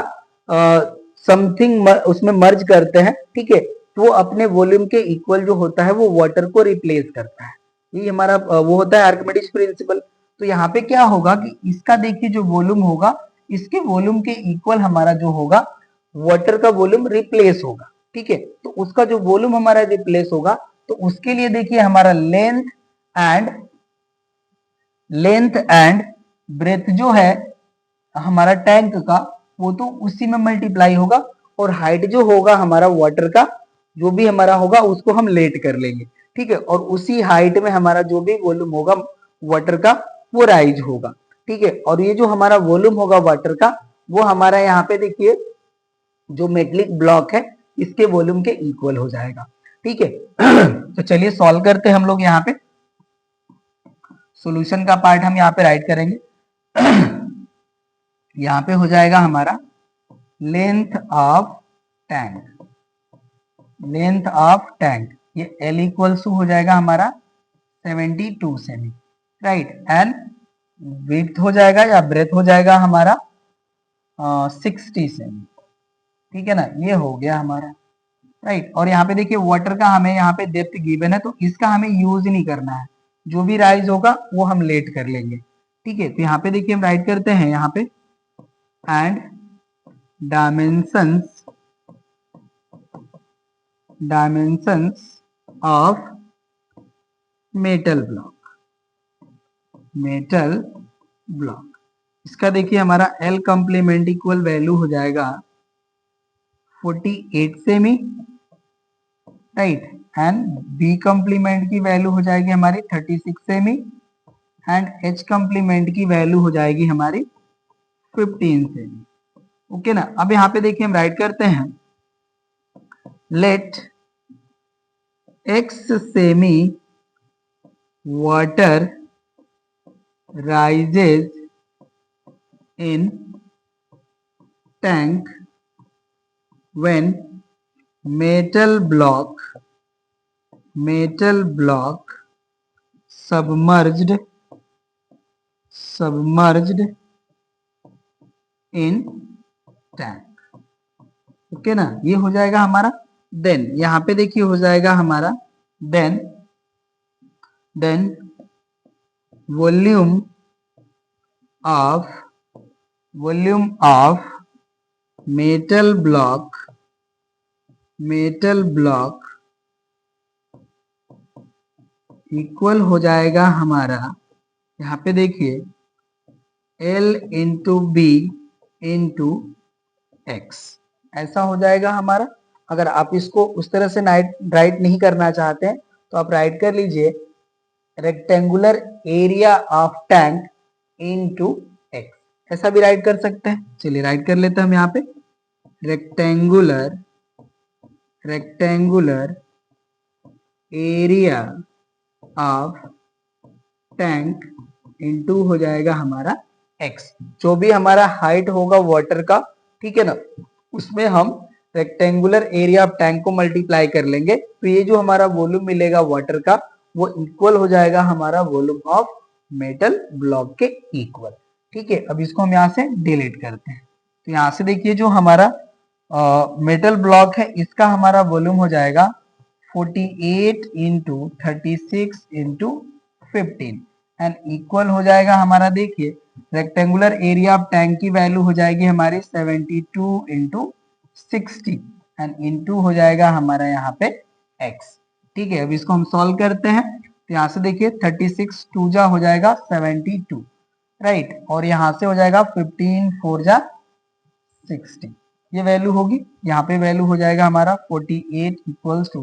समथिंग उसमें मर्ज करते हैं, ठीक है, तो वो अपने वॉल्यूम के इक्वल जो होता है वो वाटर को रिप्लेस करता है। ये हमारा वो होता है आर्किमिडीज प्रिंसिपल। तो यहाँ पे क्या होगा कि इसका देखिए जो वॉल्यूम होगा इसके वॉल्यूम के इक्वल हमारा जो होगा वाटर का वॉल्यूम रिप्लेस होगा, ठीक है। तो उसका जो वॉल्यूम हमारा रिप्लेस होगा तो उसके लिए देखिए हमारा लेंथ एंड ब्रेथ जो है हमारा टैंक का वो तो उसी में मल्टीप्लाई होगा, और हाइट जो होगा हमारा वाटर का जो भी हमारा होगा उसको हम लेट कर लेंगे, ठीक है, और उसी हाइट में हमारा जो भी वॉल्यूम होगा वाटर का वो राइज होगा, ठीक है। और ये जो हमारा वॉल्यूम होगा वाटर का वो हमारा यहाँ पे देखिए जो मेटलिक ब्लॉक है इसके वॉल्यूम के इक्वल हो जाएगा। ठीक है, तो चलिए सॉल्व करते हैं हम लोग। यहाँ पे सॉल्यूशन का पार्ट हम यहाँ पे राइट करेंगे। यहाँ पे हो जाएगा हमारा length of tank, length of tank ये L इक्वल्स टू हो जाएगा हमारा 72 सेमी, राइट, एंड विड्थ हो जाएगा या ब्रेथ हो जाएगा हमारा 60 सेमी। ठीक है ना, ये हो गया हमारा, राइट। और यहाँ पे देखिए वाटर का हमें यहाँ पे डेप्थ गिवन है, तो इसका हमें यूज ही नहीं करना है, जो भी राइज होगा वो हम लेट कर लेंगे। ठीक है, तो यहाँ पे देखिए हम राइट करते हैं यहाँ पे and dimensions of metal block, metal block, इसका देखिए हमारा L कंप्लीमेंट इक्वल वैल्यू हो जाएगा 48 semi, right, and B complement की वैल्यू हो जाएगी हमारी 36 सेमी एंड H कंप्लीमेंट की वैल्यू हो जाएगी हमारी 15 सेमी। ओके ना, अब यहाँ पे देखिए हम राइट करते हैं let X cm water rises in tank when metal block submerged in tank। Okay ना, ये हो जाएगा हमारा। देन यहाँ पे देखिए हो जाएगा हमारा then volume of metal block equal हो जाएगा हमारा, यहाँ पे देखिए L into B into X, ऐसा हो जाएगा हमारा। अगर आप इसको उस तरह से राइट नहीं करना चाहते हैं तो आप राइट कर लीजिए rectangular area of tank into x, ऐसा भी राइट कर सकते हैं। चलिए राइट कर लेते हैं हम यहाँ पे rectangular area of tank into हो जाएगा हमारा एक्स, जो भी हमारा हाइट होगा वाटर का, ठीक है ना, उसमें हम रेक्टेंगुलर एरिया ऑफ टैंक को मल्टीप्लाई कर लेंगे, तो ये जो हमारा वॉल्यूम मिलेगा वाटर का वो इक्वल हो जाएगा हमारा वॉल्यूम ऑफ मेटल ब्लॉक के इक्वल। ठीक है, अब इसको हम यहाँ से डिलीट करते हैं। तो यहाँ से देखिए जो हमारा मेटल ब्लॉक है इसका हमारा वॉल्यूम हो जाएगा 48 इंटू 36 इंटू 15 एंड इक्वल हो जाएगा हमारा, देखिए रेक्टेंगुलर एरिया ऑफ टैंक की वैल्यू हो जाएगी हमारी 72 इंटू 60 एंड इंटू हो जाएगा हमारा यहाँ पे x। ठीक है, अब इसको हम सॉल्व करते हैं। तो यहाँ से देखिए 36 टू जा हो जाएगा 72, राइट, और यहाँ से हो जाएगा 15 4 जा 60, ये वैल्यू होगी। यहाँ पे वैल्यू हो जाएगा हमारा 48 इक्वल्स टू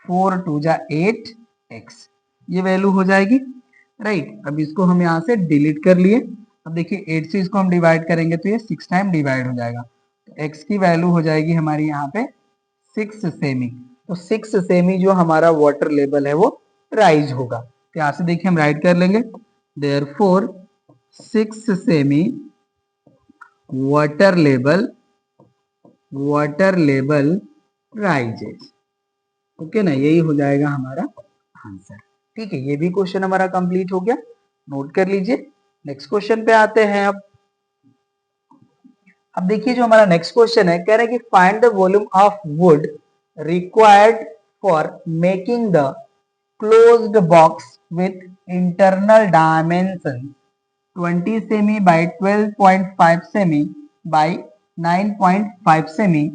4 2 जा 8x, ये वैल्यू हो जाएगी, राइट। अब इसको हम यहाँ से डिलीट कर लिए। अब देखिए 8 से इसको हम डिवाइड करेंगे तो ये 6 टाइम डिवाइड हो जाएगा, तो x की वैल्यू हो जाएगी हमारी यहाँ पे 6 सेमी। तो 6 सेमी जो हमारा वाटर लेवल है वो राइज होगा। तो यहाँ से देखिए हम राइट कर लेंगे therefore 6 semi water level rises. Okay ना, यही हो जाएगा हमारा आंसर। ठीक है, ये भी क्वेश्चन हमारा कंप्लीट हो गया, नोट कर लीजिए। नेक्स्ट क्वेश्चन पे आते हैं। अब देखिए जो हमारा नेक्स्ट क्वेश्चन है, कह रहे हैं कि find the volume of wood required for making the closed box with internal dimension 20 cm by 12.5 cm by 9.5 cm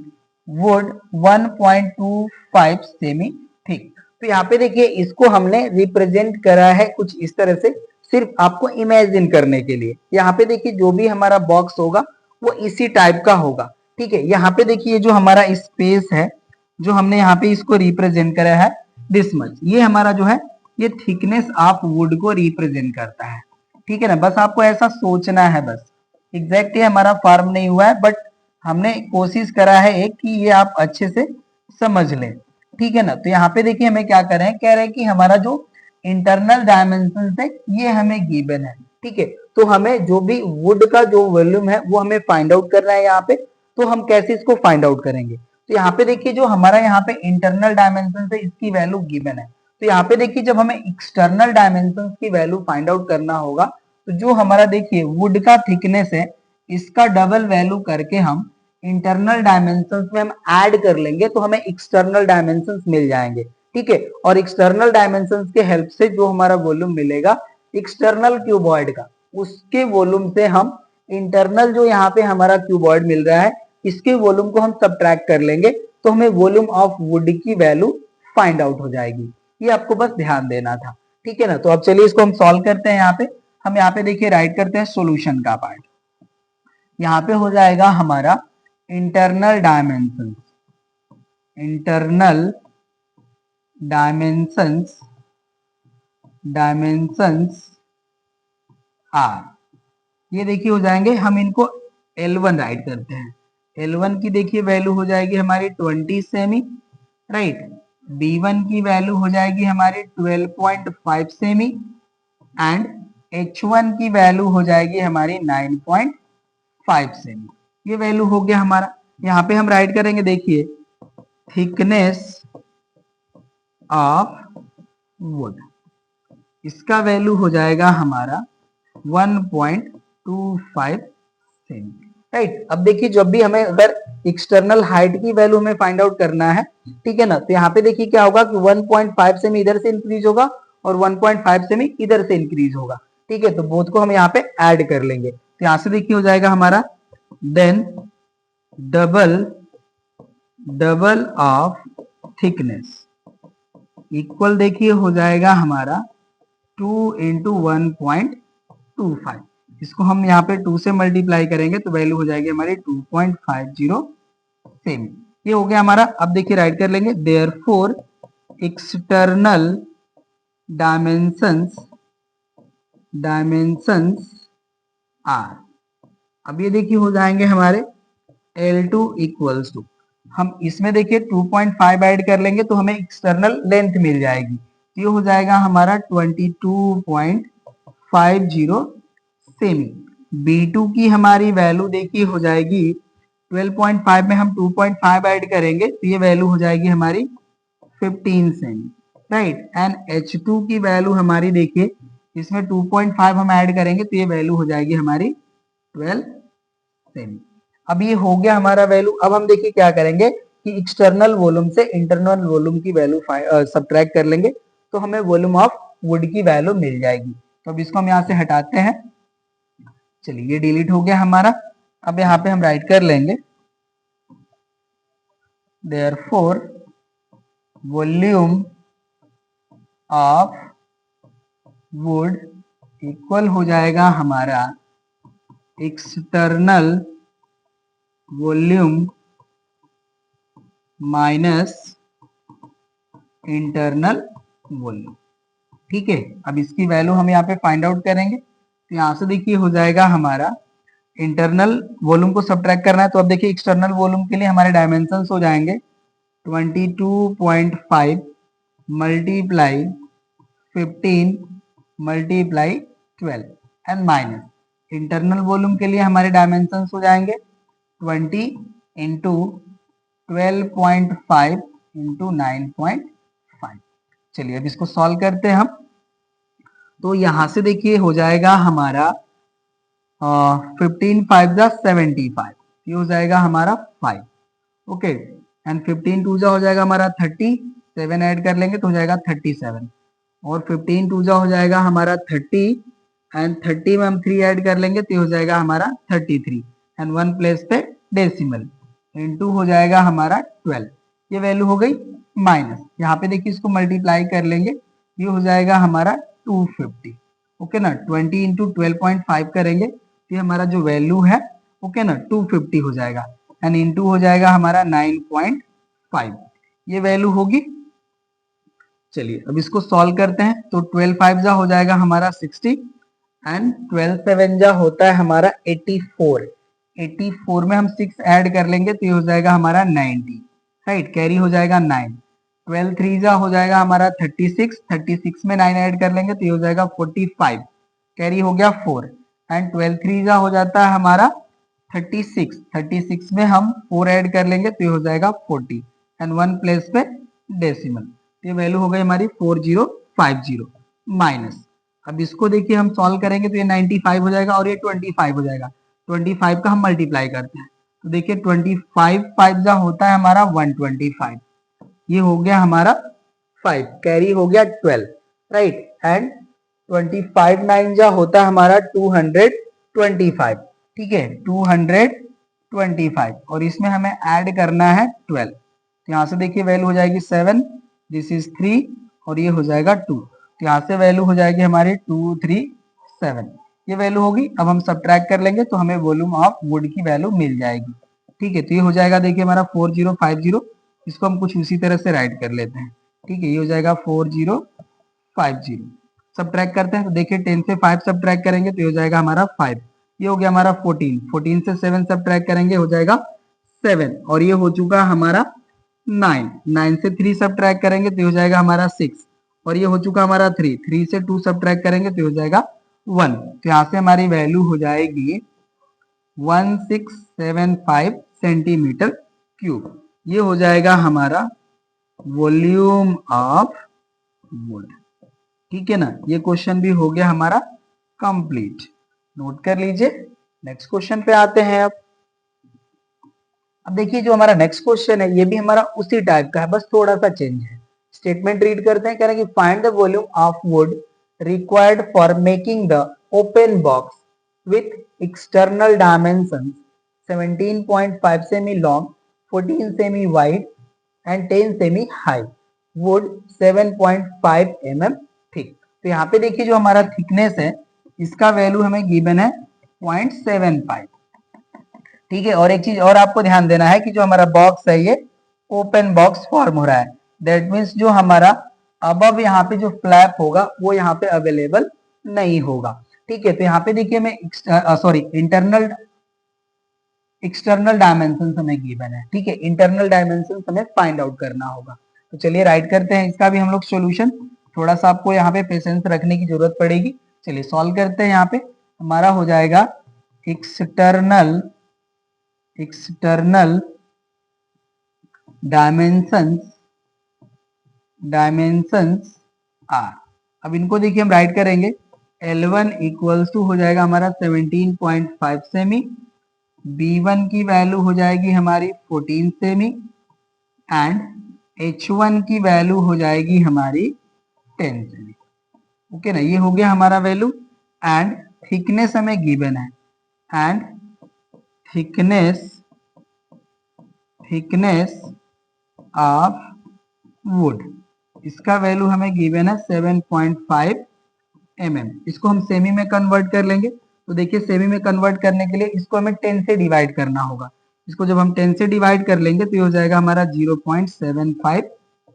wood 1.25 cm thick. तो यहाँ पे देखिए इसको हमने रिप्रेजेंट करा है कुछ इस तरह से, सिर्फ आपको इमेजिन करने के लिए। यहाँ पे देखिए जो भी हमारा बॉक्स होगा वो इसी टाइप का होगा। ठीक है, यहाँ पे देखिए जो हमारा स्पेस है, जो हमने यहाँ पे इसको रिप्रेजेंट करा है दिस मच, ये हमारा जो है ये थिकनेस ऑफ वुड को रिप्रेजेंट करता है। ठीक है ना, बस आपको ऐसा सोचना है, बस एग्जैक्टली हमारा फॉर्म नहीं हुआ है, बट हमने कोशिश करा है एक कि ये आप अच्छे से समझ लें, ठीक है ना। तो यहाँ पे देखिए हमें क्या कर रहे हैं, कह रहे हैं कि हमारा जो इंटरनल डायमेंशन है ये हमें गिवन है, ठीक है। तो हमें जो भी वुड का जो वॉल्यूम है वो हमें फाइंड आउट करना है यहाँ पे। तो हम कैसे इसको फाइंड आउट करेंगे, तो यहाँ पे देखिए जो हमारा यहाँ पे इंटरनल डायमेंशन है इसकी वैल्यू गिवन है। तो यहाँ पे देखिए जब हमें एक्सटर्नल डायमेंशन की वैल्यू फाइंड आउट करना होगा, तो जो हमारा देखिए वुड का थिकनेस है इसका डबल वैल्यू करके हम इंटरनल डायमेंशंस में हम ऐड कर लेंगे तो हमें एक्सटर्नल डायमेंशंस मिल जाएंगे, ठीक है। और एक्सटर्नल डायमेंशंस के हेल्प से जो हमारा वॉल्यूम मिलेगा एक्सटर्नल क्यूबॉइड का, उसके वॉल्यूम से हम इंटरनल जो यहाँ पे हमारा क्यूबॉइड मिल रहा है इसके वॉल्यूम को हम सबट्रैक्ट कर लेंगे तो हमें वॉल्यूम ऑफ वुड की वैल्यू फाइंड आउट हो जाएगी। ये आपको बस ध्यान देना था, ठीक है ना। तो अब चलिए इसको हम सॉल्व करते हैं। यहाँ पे हम यहाँ पे देखिए राइट करते हैं सॉल्यूशन का पार्ट। यहाँ पे हो जाएगा हमारा internal dimensions, internal dimensions, dimensions are, ये देखिए हो जाएंगे, हम इनको L1 राइट करते हैं। L1 की देखिए वैल्यू हो जाएगी हमारी 20 सेमी, राइट। B1 की वैल्यू हो जाएगी हमारी 12.5 सेमी एंड H1 की वैल्यू हो जाएगी हमारी 9.5 सेमी। ये वैल्यू हो गया हमारा। यहाँ पे हम राइट करेंगे देखिए थिकनेस ऑफ वुड, इसका वैल्यू हो जाएगा हमारा 1.25 सेमी, राइट। अब देखिए जब भी हमें अगर एक्सटर्नल हाइट की वैल्यू हमें फाइंड आउट करना है, ठीक है ना, तो यहाँ पे देखिए क्या होगा कि 1.5 सेमी इधर से इंक्रीज होगा और 1.5 सेमी इधर से इंक्रीज होगा, ठीक है। तो बोथ को हम यहाँ पे ऐड कर लेंगे, तो यहाँ से देखिए हो जाएगा हमारा then double of thickness equal देखिए हो जाएगा हमारा 2 इंटू 1.25। इसको हम यहाँ पे 2 से मल्टीप्लाई करेंगे तो वैल्यू हो जाएगी हमारी 2.50 सेमी। ये हो गया हमारा। अब देखिए राइट कर लेंगे देयरफॉर एक्सटर्नल डायमेंशंस आर। अब ये देखिए हो जाएंगे हमारे L2 इक्वल्स टू, हम इसमें देखिए 2.5 ऐड कर लेंगे तो हमें एक्सटर्नल लेंथ मिल जाएगी। ये हो जाएगा हमारा 22.50 सेमी। B2 की हमारी वैल्यू देखिए हो जाएगी 12.5 में हम 2.5 ऐड करेंगे तो ये वैल्यू हो जाएगी हमारी 15 सेमी, राइट। एंड H2 की वैल्यू हमारी देखिए इसमें 2.5 हम ऐड करेंगे तो ये वैल्यू हो जाएगी हमारी 12 सेमी। अब ये हो गया हमारा वैल्यू। अब हम देखिए क्या करेंगे कि एक्सटर्नल वॉल्यूम से इंटरनल वॉल्यूम की वैल्यू सबट्रैक्ट कर लेंगे तो हमें वॉल्यूम ऑफ वुड की वैल्यू मिल जाएगी। तो अब इसको हम यहाँ से हटाते हैं, चलिए ये डिलीट हो गया हमारा। अब यहाँ पे हम राइट कर लेंगे therefore volume of would equal हो जाएगा हमारा external volume minus internal volume, ठीक है। अब इसकी वैल्यू हम यहाँ पे फाइंड आउट करेंगे तो यहाँ से देखिए हो जाएगा हमारा इंटरनल वॉल्यूम को सब्ट्रैक्ट करना है। तो अब देखिए एक्सटर्नल वॉल्यूम के लिए हमारे डायमेंशंस हो जाएंगे 22.5 multiply 15 multiply 12 and minus internal volume के लिए हमारे डायमेंशंस हो जाएंगे 20 इंटू 12.5 इंटू 9.5। चलिए अब इसको सॉल्व करते हैं हम। तो यहां से देखिए हो जाएगा हमारा 15 5 जा 75, ये हो जाएगा हमारा 5, ओके। एंड 15 2 जा हो जाएगा हमारा 30, 7 ऐड कर लेंगे तो हो जाएगा 37 और 15 2 जा हो जाएगा हमारा 30 एंड 30 में हम 3 ऐड कर लेंगे तो हो जाएगा हमारा 33 एंड 1 प्लेस पे डेसिमल इनटू हो जाएगा हमारा 12। ये वैल्यू हो गई माइनस, यहाँ पे देखिए इसको मल्टीप्लाई कर लेंगे ये हो जाएगा हमारा 250, ओके ना। 20 इंटू 12.5 करेंगे तो ये हमारा जो वैल्यू है ओके ना 250 हो जाएगा एंड इंटू हो जाएगा हमारा 9.5, ये वैल्यू होगी। चलिए अब इसको सॉल्व करते हैं। तो 12 5 जा हो जाएगा हमारा 60 एंड 12 7 जा होता है हमारा 84 84 में हम 6 ऐड कर लेंगे तो ये हो जाएगा हमारा 90, राइट, कैरी हो जाएगा 9। 12 3 जा हो जाएगा हमारा 36, 36 में 9 ऐड कर लेंगे तो ये हो जाएगा 45, कैरी हो गया 4। एंड 12 3 जा हो जाता है हमारा 36, 36 में हम 4 ऐड कर लेंगे तो ये हो जाएगा 40 एंड 1 प्लेस पे डेसिमल, ये वैल्यू हो गई हमारी 4050 माइनस। अब इसको देखिए हम सॉल्व करेंगे तो ये 95 हो जाएगा और ये 25 हो जाएगा। 25 का हम मल्टीप्लाई करते हैं तो देखिए 25 5 जा होता है हमारा 125, ये हो गया हमारा 5, कैरी हो गया 12, राइट। एंड 25 9 जा होता है हमारा 225, ठीक है, 225 और इसमें हमें ऐड करना है 12, तो यहाँ से देखिए वैल्यू हो जाएगी 7, दिस इज 3 और ये हो जाएगा 2, तो यहाँ से वैल्यू हो जाएगी हमारी 237, ये वैल्यू होगी। अब हम सब्ट्रैक्ट कर लेंगे तो हमें वॉल्यूम ऑफ वुड की वैल्यू मिल जाएगी, ठीक है। तो ये हो जाएगा देखिए हमारा 4050, इसको हम कुछ उसी तरह से राइट कर लेते हैं, ठीक है, ये हो जाएगा 4050। सब्ट्रैक्ट करते हैं तो देखिए 10 से 5 सब्ट्रैक्ट करेंगे तो ये हो जाएगा हमारा 5, ये हो गया हमारा 14, 14 से 7 सब्ट्रैक्ट करेंगे हो जाएगा 7 और ये हो चुका हमारा 9, 9 से 3 सब्ट्रैक्ट करेंगे तो हो जाएगा हमारा 6 और ये हो चुका हमारा 3, 3 से 2 सब्ट्रैक्ट करेंगे तो हो जाएगा 1, तो यहाँ से हमारी वैल्यू हो जाएगी 1675 सेंटीमीटर क्यूब, ये हो जाएगा हमारा वॉल्यूम ऑफ वुड, ठीक है ना। ये क्वेश्चन भी हो गया हमारा कंप्लीट, नोट कर लीजिए। नेक्स्ट क्वेश्चन पे आते हैं। अब देखिए जो हमारा नेक्स्ट क्वेश्चन है ये भी हमारा उसी टाइप का है, बस थोड़ा सा चेंज है। स्टेटमेंट रीड करते हैं, कह रहे हैं कि find the volume of wood required for making the open box with external dimension 17.5 semi long, 14 semi wide and 10 semi high, would 7.5 mm thick. तो यहाँ पे देखिए जो हमारा थिकनेस है इसका वैल्यू हमें गिवन है 0.75, ठीक है। और एक चीज और आपको ध्यान देना है कि जो हमारा बॉक्स है ये ओपन बॉक्स फॉर्म हो रहा है, दैट मीन्स जो हमारा अबव यहाँ पे जो फ्लैप होगा वो यहाँ पे अवेलेबल नहीं होगा, ठीक है। तो यहाँ पे देखिए हमें सॉरी इंटरनल एक्सटर्नल डायमेंशन हमें गिवन है, ठीक है, इंटरनल डायमेंशन हमें फाइंड आउट करना होगा। तो चलिए राइट करते हैं इसका भी हम लोग सॉल्यूशन, थोड़ा सा आपको यहाँ पे पेशेंस रखने की जरूरत पड़ेगी। चलिए सॉल्व करते हैं। यहाँ पे हमारा हो जाएगा एक्सटर्नल डायमेंशंस आर। अब इनको देखिए हम राइट करेंगे, L1 इक्वल्स टू हो जाएगा हमारा 17.5 सेमी, B1 की वैल्यू हो जाएगी हमारी 14 सेमी एंड H1 की वैल्यू हो जाएगी हमारी 10 सेमी, ओके ना। ये हो गया हमारा वैल्यू एंड थिकनेस हमें गिवन है एंड थिकनेस ऑफ वुड, इसका वैल्यू हमें गिवन है 7.5 mm। इसको हम सेमी में कन्वर्ट कर लेंगे तो देखिए सेमी में कन्वर्ट करने के लिए इसको हमें 10 से डिवाइड करना होगा। इसको जब हम 10 से डिवाइड कर लेंगे तो ये हो जाएगा हमारा 0.75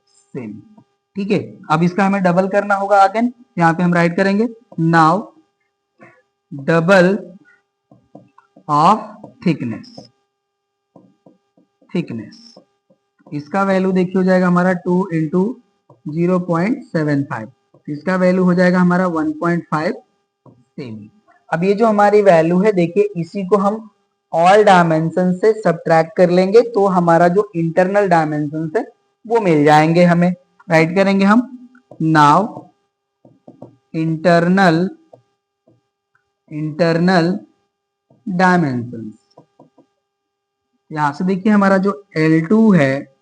सेमी, ठीक है। अब इसका हमें डबल करना होगा अगेन, यहाँ पे हम राइट करेंगे नाउ डबल ऑफ थिकनेस, इसका वैल्यू देखिए हो जाएगा हमारा 2 इंटू 0.75, इसका वैल्यू हो जाएगा हमारा 1.5 सेमी। अब ये जो हमारी वैल्यू है देखिए इसी को हम ऑल डायमेंशन से सब्ट्रैक्ट कर लेंगे तो हमारा जो इंटरनल डायमेंशन है वो मिल जाएंगे हमें। राइट करेंगे हम नाउ इंटरनल डायमेंशन, यहां से देखिए हमारा जो L2 है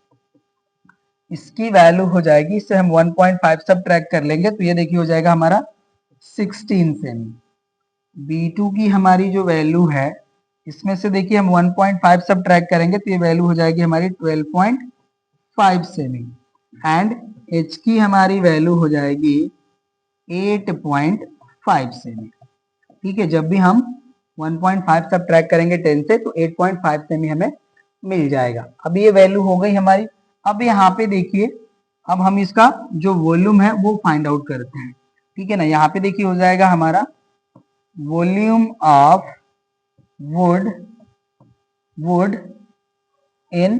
इसकी वैल्यू हो जाएगी, इससे हम 1.5 सब्ट्रैक्ट कर लेंगे तो ये देखिए हो जाएगा हमारा 16 सेमी। B2 की हमारी जो वैल्यू है इसमें से देखिए हम 1.5 सब्ट्रैक्ट करेंगे तो ये वैल्यू हो जाएगी हमारी 12.5 सेमी एंड H की हमारी वैल्यू हो जाएगी 8.5 सेमी, ठीक है। जब भी हम 1.5 सब्ट्रैक्ट करेंगे 10 से तो 8.5 सेमी हमें मिल जाएगा। अब ये वैल्यू हो गई हमारी। अब यहाँ पे देखिए अब हम इसका जो वॉल्यूम है वो फाइंड आउट करते हैं, ठीक है ना। यहाँ पे देखिए हो जाएगा हमारा volume of would would in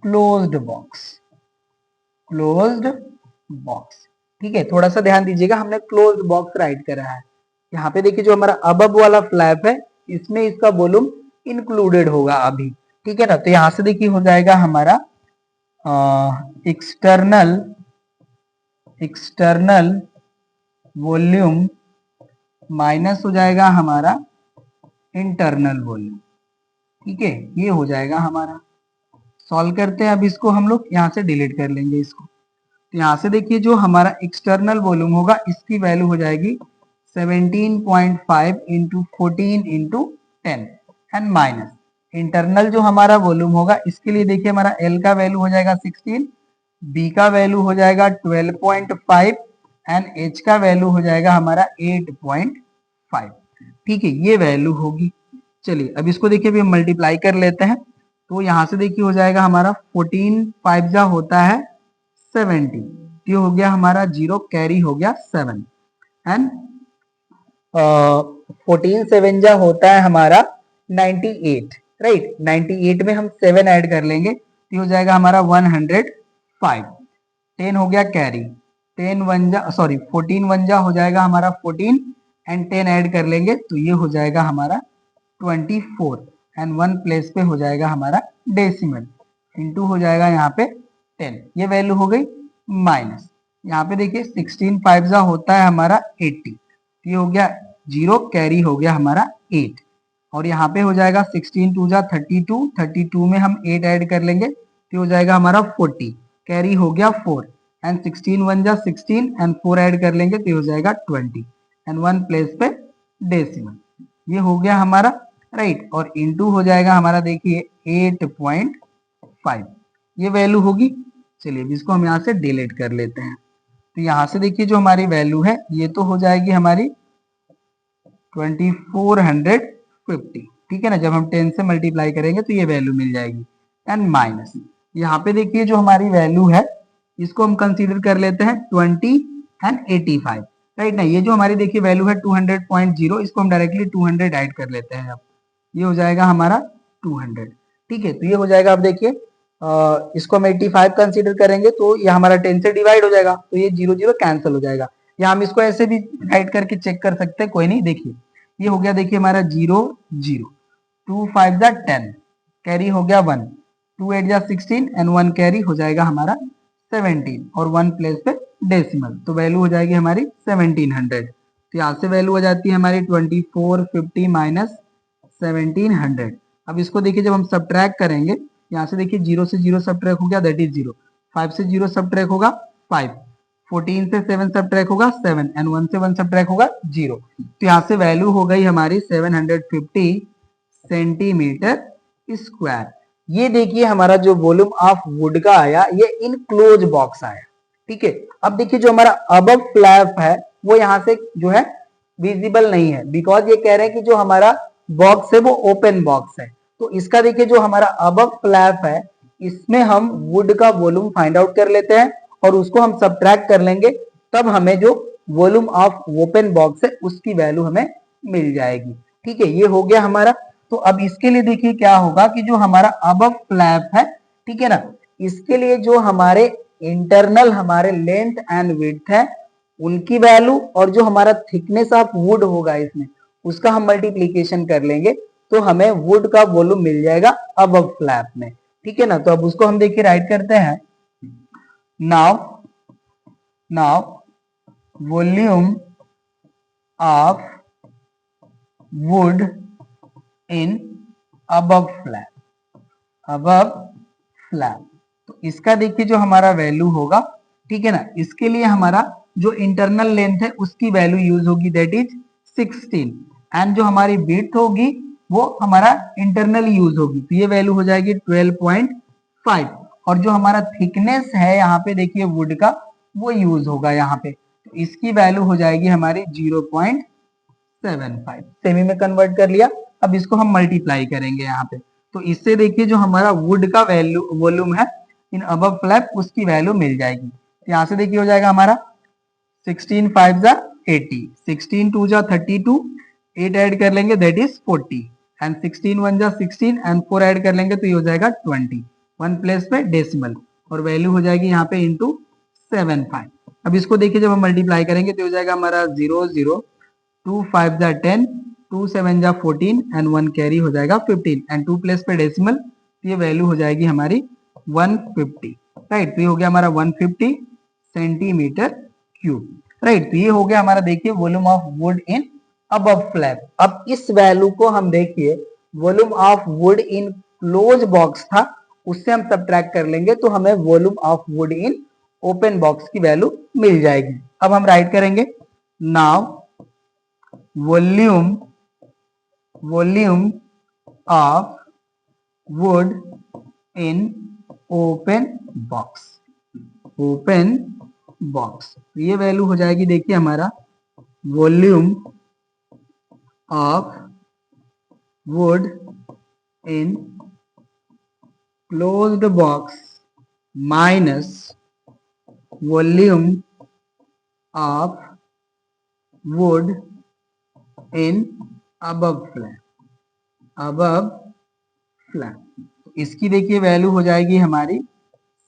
closed box, closed box. ठीक है, थोड़ा सा ध्यान दीजिएगा, हमने क्लोज्ड बॉक्स राइट करा है। यहाँ पे देखिए जो हमारा अबब वाला फ्लैप है इसमें इसका वॉल्यूम इंक्लूडेड होगा अभी। ठीक है ना, तो यहां से देखिए हो जाएगा हमारा एक्सटर्नल वॉल्यूम माइनस हो जाएगा हमारा इंटरनल वॉल्यूम। ठीक है, ये हो जाएगा हमारा। सॉल्व करते हैं अब इसको, हम लोग यहाँ से डिलीट कर लेंगे इसको। तो यहाँ से देखिए जो हमारा एक्सटर्नल वॉल्यूम होगा इसकी वैल्यू हो जाएगी 17.5 into 14 into 10 and minus internal जो हमारा वॉल्यूम होगा इसके लिए देखिए हमारा L का वैल्यू हो जाएगा 16, B का वैल्यू हो जाएगा 12.5 एंड H का वैल्यू हो जाएगा हमारा 8.5। ठीक है, ये वैल्यू होगी। चलिए अब इसको देखिए अभी हम मल्टीप्लाई कर लेते हैं। तो यहाँ से देखिए हो जाएगा हमारा 14 5 जा होता है 70, ये हो गया हमारा 0, कैरी हो गया 7 एंड 14 7 जा होता है हमारा 98, राइट। 98 में हम 7 ऐड कर लेंगे तो हो जाएगा हमारा 105। 10 हो गया कैरी, 10 1 जा सॉरी 14 1 जा हो जाएगा हमारा 14 एंड 10 ऐड कर लेंगे तो ये हो जाएगा हमारा 24 एंड 1 प्लेस पे हो जाएगा हमारा डेसिमल, इंटू हो जाएगा यहाँ पे 10, ये वैल्यू हो गई माइनस। यहाँ पे देखिए 16 5 जा होता है हमारा 80, ये हो गया 0, कैरी हो गया हमारा 8 और यहाँ पे हो जाएगा 16 2 जा 32, 32 में हम 8 ऐड कर लेंगे तो हो जाएगा हमारा 40, कैरी हो गया 4 एंड 16 1 जा 16 एंड 4 ऐड कर लेंगे तो हो जाएगा 20 एंड 1 प्लेस पे डेसिमल, ये हो गया हमारा राइट। और इंटू हो जाएगा हमारा देखिए 8.5, ये वैल्यू होगी। चलिए इसको हम यहाँ से डिलीट कर लेते हैं। तो यहाँ से देखिए जो हमारी वैल्यू है ये तो हो जाएगी हमारी 2450। ठीक है ना, जब हम 10 से मल्टीप्लाई करेंगे तो ये वैल्यू मिल जाएगी एंड माइनस यहाँ पे देखिए जो हमारी वैल्यू है इसको हम कंसीडर कर लेते हैं 20 एंड 85, राइट ना। ये जो हमारी देखिए वैल्यू है 200.0, इसको हम डायरेक्टली 200 ऐड कर लेते हैं। अब ये हो जाएगा हमारा 200। ठीक है, तो ये हो जाएगा। अब देखिए इसको हम 85 कंसीडर करेंगे तो ये हमारा 10 से डिवाइड हो जाएगा तो ये 0 0 कैंसिल हो जाएगा, या हम इसको ऐसे भी राइट करके चेक कर सकते हैं, कोई नहीं। देखिए ये हो गया देखिए हमारा 0 0, 2 5 जा 10, कैरी हो गया 1, 2 8 जा 16 एंड 1 कैरी हो जाएगा हमारा 17 और 1 प्लेस पे डेसिमल, तो वैल्यू हो जाएगी हमारी 1700। तो यहाँ से वैल्यू हो जाती है हमारी 2450 माइनस 1700। अब इसको देखिए जब हम सब्ट्रैक्ट करेंगे, यहाँ से देखिए 0 से 0 सब्ट्रैक्ट हो गया दैट इज 0, 5 से 0 सब्ट्रैक्ट होगा 5, 14 से 7 सब्ट्रैक्ट होगा 7 एंड 1 से 1 सब्ट्रैक्ट होगा 0। तो यहाँ से वैल्यू हो गई हमारी 750 सेंटीमीटर स्क्वायर। ये देखिए हमारा जो वॉल्यूम ऑफ वुड का आया ये इन क्लोज बॉक्स आया। ठीक है, अब देखिए जो हमारा अबव फ्लैप है वो यहाँ से जो है विजिबल नहीं है, बिकॉज ये कह रहे हैं कि जो हमारा बॉक्स है वो ओपन बॉक्स है। तो इसका देखिए जो हमारा अबव फ्लैप है इसमें हम वुड का वॉल्यूम फाइंड आउट कर लेते हैं और उसको हम सब्ट्रैक्ट कर लेंगे, तब हमें जो वॉल्यूम ऑफ ओपन बॉक्स है उसकी वैल्यू हमें मिल जाएगी। ठीक है, ये हो गया हमारा। तो अब इसके लिए देखिए क्या होगा कि जो हमारा अबव फ्लैप है, ठीक है ना, इसके लिए जो हमारे इंटरनल हमारे लेंथ एंड विड्थ है उनकी वैल्यू और जो हमारा थिकनेस ऑफ वुड होगा इसमें उसका हम मल्टीप्लीकेशन कर लेंगे तो हमें वुड का वॉल्यूम मिल जाएगा अबव फ्लैप में। ठीक है ना, तो अब उसको हम देखिए राइट करते हैं। Now volume of would in above flap, तो इसका देखिए जो हमारा वैल्यू होगा, ठीक है ना, इसके लिए हमारा जो इंटरनल लेंथ है उसकी वैल्यू यूज होगी दैट इज 16 एंड जो हमारी विड्थ होगी वो हमारा इंटरनल यूज होगी तो ये वैल्यू हो जाएगी 12.5 और जो हमारा थिकनेस है यहाँ पे देखिए वुड का वो यूज होगा यहाँ पे, तो इसकी वैल्यू हो जाएगी हमारी 0.75। सेमी में कन्वर्ट कर लिया। अब इसको हम मल्टीप्लाई करेंगे यहाँ पे, तो इससे देखिए जो हमारा वुड का वैल्यू वॉल्यूम है इन अबव फ्लैप उसकी वैल्यू मिल जाएगी। तो यहाँ से देखिए हो जाएगा हमारा 16 5 जा 80, 16 2 जा 32, 8 ऐड कर लेंगे दैट इज 40 एंड 16 1 जा 16 एंड 4 ऐड कर लेंगे तो ये हो जाएगा 20, 1 प्लेस पे डेसिमल और वैल्यू हो जाएगी यहाँ पे इंटू 75। अब इसको देखिए जब हम मल्टीप्लाई करेंगे तो हो जाएगा हमारा 0 0, 2 5 जा 10, 2 7 जा 14 एंड 1 कैरी हो जाएगा 15 एंड 2 प्लेस पे डेसिमल, तो ये वैल्यू हो जाएगी हमारी 150, राइट। तो ये हो गया हमारा 150 सेंटीमीटर क्यूब, राइट। तो ये हो गया हमारा देखिए volume of would in above flap. अब इस वैल्यू को हम देखिए volume of would in close box था, उससे हम सब्ट्रैक्ट कर लेंगे तो हमें volume of would in open box की वैल्यू मिल जाएगी। अब हम राइट करेंगे now volume of would in open box, ये वैल्यू हो जाएगी देखिए हमारा volume of would in closed box minus volume of would in above flap. इसकी देखिए वैल्यू हो जाएगी हमारी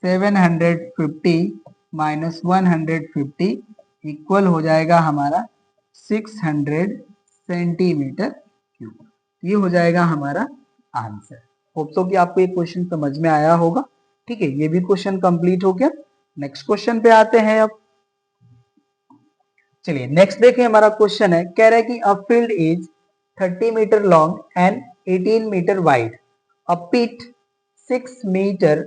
750 माइनस 150 इक्वल हो जाएगा हमारा 600 सेंटीमीटर क्यूब। ये हो जाएगा हमारा आंसर। होप सो कि आपको ये क्वेश्चन समझ में आया होगा। ठीक है, ये भी क्वेश्चन कंप्लीट हो गया। नेक्स्ट क्वेश्चन पे आते हैं। अब चलिए नेक्स्ट देखिए, हमारा क्वेश्चन है, कह रहा है कि a field is 30 metre long and 18 metre wide, a pit 6 metre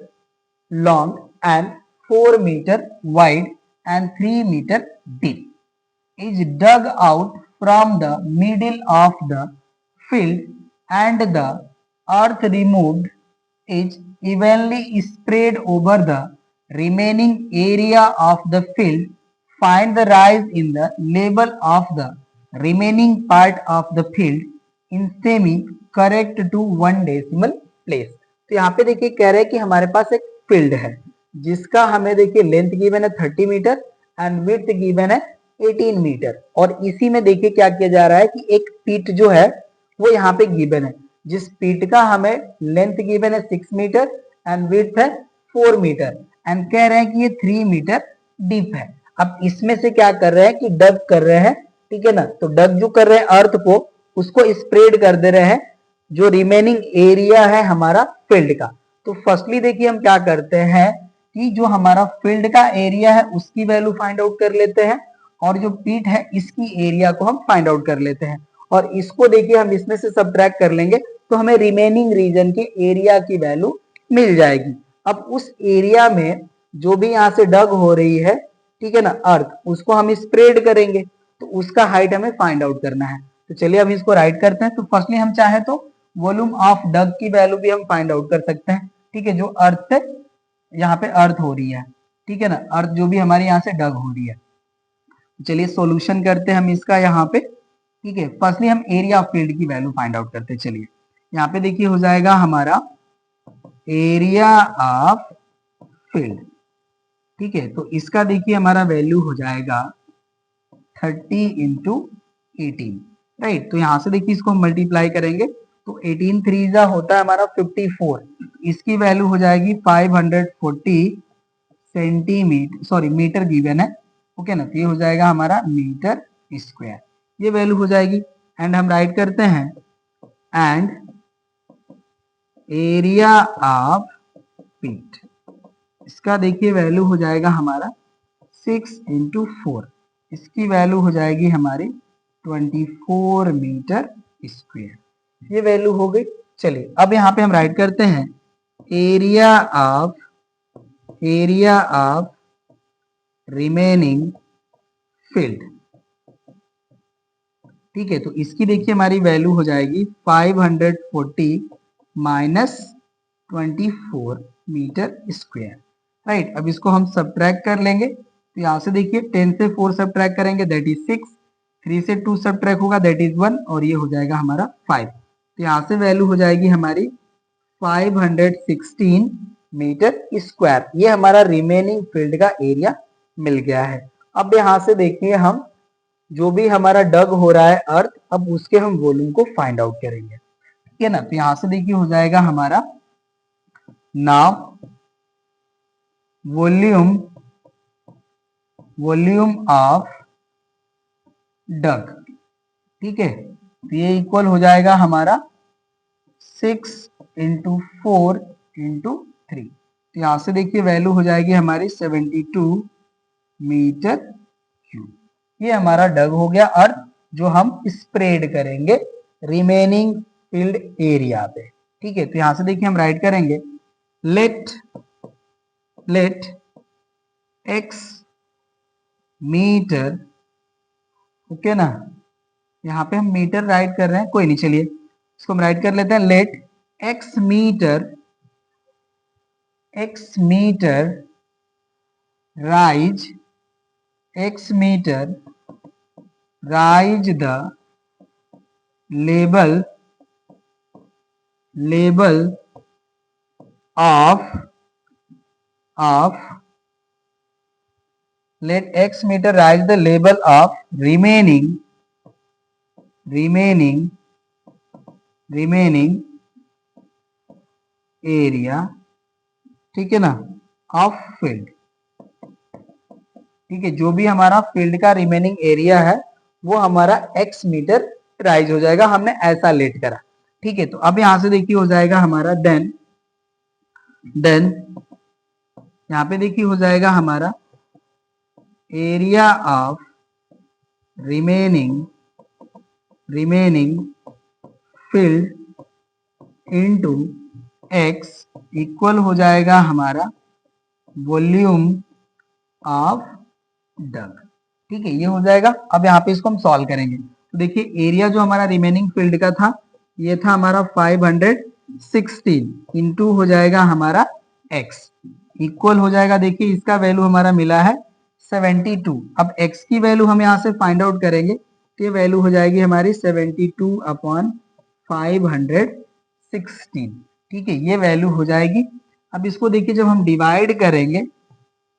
long and 4 meter wide and 3 meter deep is dug out from the middle of the field and the earth removed is evenly spread over the remaining area of the field. Find the rise in the level of the remaining part of the field in semi correct to 1 decimal place। तो यहाँ पे देखिए कह रहे हैं कि हमारे पास एक फील्ड है जिसका हमें देखिए लेंथ गिवन है 30 मीटर एंड विड्थ गिवन है 18 मीटर, और इसी में देखिए क्या किया जा रहा है कि एक पीट जो है वो यहाँ पे गिवन है, जिस पीट का हमें लेंथ गिवन है 6 मीटर एंड विड्थ है 4 मीटर एंड कह रहे हैं कि ये 3 मीटर डीप है। अब इसमें से क्या कर रहे हैं कि डग कर रहे हैं, ठीक है ना। तो डग जो कर रहे हैं अर्थ को, उसको स्प्रेड कर दे रहे हैं जो रिमेनिंग एरिया है हमारा फील्ड का। तो फर्स्टली देखिए हम क्या करते हैं कि जो हमारा फील्ड का एरिया है उसकी वैल्यू फाइंड आउट कर लेते हैं, और जो पीट है इसकी एरिया को हम फाइंड आउट कर लेते हैं, और इसको देखिए हम इसमें से सब्ट्रैक्ट कर लेंगे तो हमें रिमेनिंग रीजन के एरिया की वैल्यू मिल जाएगी। अब उस एरिया में जो भी यहाँ से डग हो रही है, ठीक है ना, अर्थ, उसको हम स्प्रेड करेंगे तो उसका हाइट हमें फाइंड आउट करना है। तो चलिए अब इसको राइट करते हैं। तो फर्स्टली हम चाहे तो वॉल्यूम ऑफ डग की वैल्यू भी हम फाइंड आउट कर सकते हैं, ठीक है, जो अर्थ से यहाँ पे अर्थ हो रही है, ठीक है ना, अर्थ जो भी हमारे यहाँ से डग हो रही है। चलिए सॉल्यूशन करते हैं हम इसका यहाँ पे, ठीक है। फर्स्टली हम एरिया ऑफ फील्ड की वैल्यू फाइंड आउट करते हैं। चलिए यहाँ पे देखिए हो जाएगा हमारा एरिया ऑफ फील्ड, ठीक है। तो इसका देखिए हमारा वैल्यू हो जाएगा 30 इंटू 18, राइट। तो यहाँ से देखिए इसको हम मल्टीप्लाई करेंगे तो 18 3 जा होता है हमारा 54, इसकी वैल्यू हो जाएगी 540 सेंटीमीटर, सॉरी मीटर गिवन है, ओके ना। तो ये हो जाएगा हमारा मीटर स्क्वायर, ये वैल्यू हो जाएगी। एंड हम राइट करते हैं एंड एरिया ऑफ पीट, इसका देखिए वैल्यू हो जाएगा हमारा 6 इंटू 4, इसकी वैल्यू हो जाएगी हमारी 24 मीटर स्क्वायर, ये वैल्यू हो गई। चलिए अब यहाँ पे हम राइट करते हैं एरिया ऑफ रिमेनिंग फील्ड, ठीक है। तो इसकी देखिए हमारी वैल्यू हो जाएगी 540 माइनस 24 मीटर स्क्वायर, राइट। अब इसको हम सब्ट्रैक्ट कर लेंगे तो यहाँ से देखिए 10 से 4 सब्ट्रैक्ट करेंगे दैट इज 6, 3 से 2 सब्ट्रैक्ट होगा दैट इज 1, और ये हो जाएगा हमारा 5। तो यहाँ से वैल्यू हो जाएगी हमारी 516 मीटर स्क्वायर, ये हमारा रिमेनिंग फील्ड का एरिया मिल गया है। अब यहाँ से देखिए हम जो भी हमारा डग हो रहा है अर्थ, अब उसके हम वॉल्यूम को फाइंड आउट करेंगे। ठीक है ना। तो यहां से देखिए हो जाएगा हमारा नाउ वॉल्यूम ऑफ डग, ठीक है। तो ये इक्वल हो जाएगा हमारा 6 × 4 × 3। तो यहां से देखिए वैल्यू हो जाएगी हमारी 72 मीटर क्यूब। ये हमारा डग हो गया अर्थ जो हम स्प्रेड करेंगे रिमेनिंग फील्ड एरिया पे, ठीक है। तो यहां से देखिए हम राइट करेंगे लेट एक्स मीटर, ओके ना। यहाँ पे हम मीटर राइट कर रहे हैं, कोई नहीं, चलिए इसको हम राइट कर लेते हैं। Let X metre rise the level of let x meter rise the level of remaining area, ठीक है ना, ऑफ फील्ड, ठीक है। जो भी हमारा फील्ड का रिमेनिंग एरिया है वो हमारा x मीटर राइज हो जाएगा, हमने ऐसा लेट करा, ठीक है। तो अब यहां से देखिए हो जाएगा हमारा देन यहाँ पे देखिए हो जाएगा हमारा area of remaining field into x equal हो जाएगा हमारा वॉल्यूम ऑफ डग, ठीक है। ये हो जाएगा। अब यहाँ पे इसको हम सॉल्व करेंगे। तो देखिए एरिया जो हमारा रिमेनिंग फील्ड का था ये था हमारा 516 इंटू हो जाएगा हमारा एक्स इक्वल हो जाएगा, देखिए इसका वैल्यू हमारा मिला है 72। अब x की वैल्यू हम यहाँ से फाइंड आउट करेंगे तो ये वैल्यू हो जाएगी हमारी 72/516, ठीक है। ये वैल्यू हो जाएगी। अब इसको देखिए जब हम डिवाइड करेंगे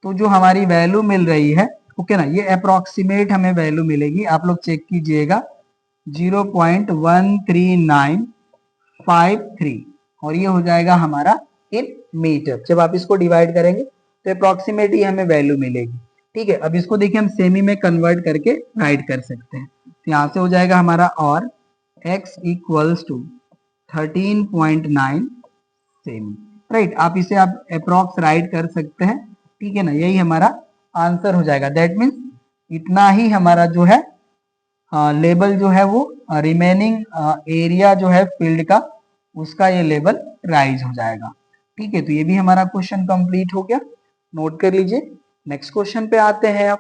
तो जो हमारी वैल्यू मिल रही है, ओके ना, ये अप्रोक्सीमेट हमें वैल्यू मिलेगी, आप लोग चेक कीजिएगा 0.13953 और ये हो जाएगा हमारा इन मीटर। जब आप इसको डिवाइड करेंगे तो अप्रोक्सीमेट ही हमें वैल्यू मिलेगी, ठीक है। अब इसको देखिए हम सेमी में कन्वर्ट करके राइट कर सकते हैं। तो यहाँ से हो जाएगा हमारा और x equals to 13.9 cm, right. आप इसे आप अप्रोक्स राइट कर सकते हैं, ठीक है ना। यही हमारा आंसर हो जाएगा। दैट मीन्स इतना ही हमारा जो है लेवल जो है वो रिमेनिंग एरिया जो है फील्ड का उसका ये लेवल राइज हो जाएगा, ठीक है। तो ये भी हमारा क्वेश्चन कंप्लीट हो गया, नोट कर लीजिए। नेक्स्ट क्वेश्चन पे आते हैं। अब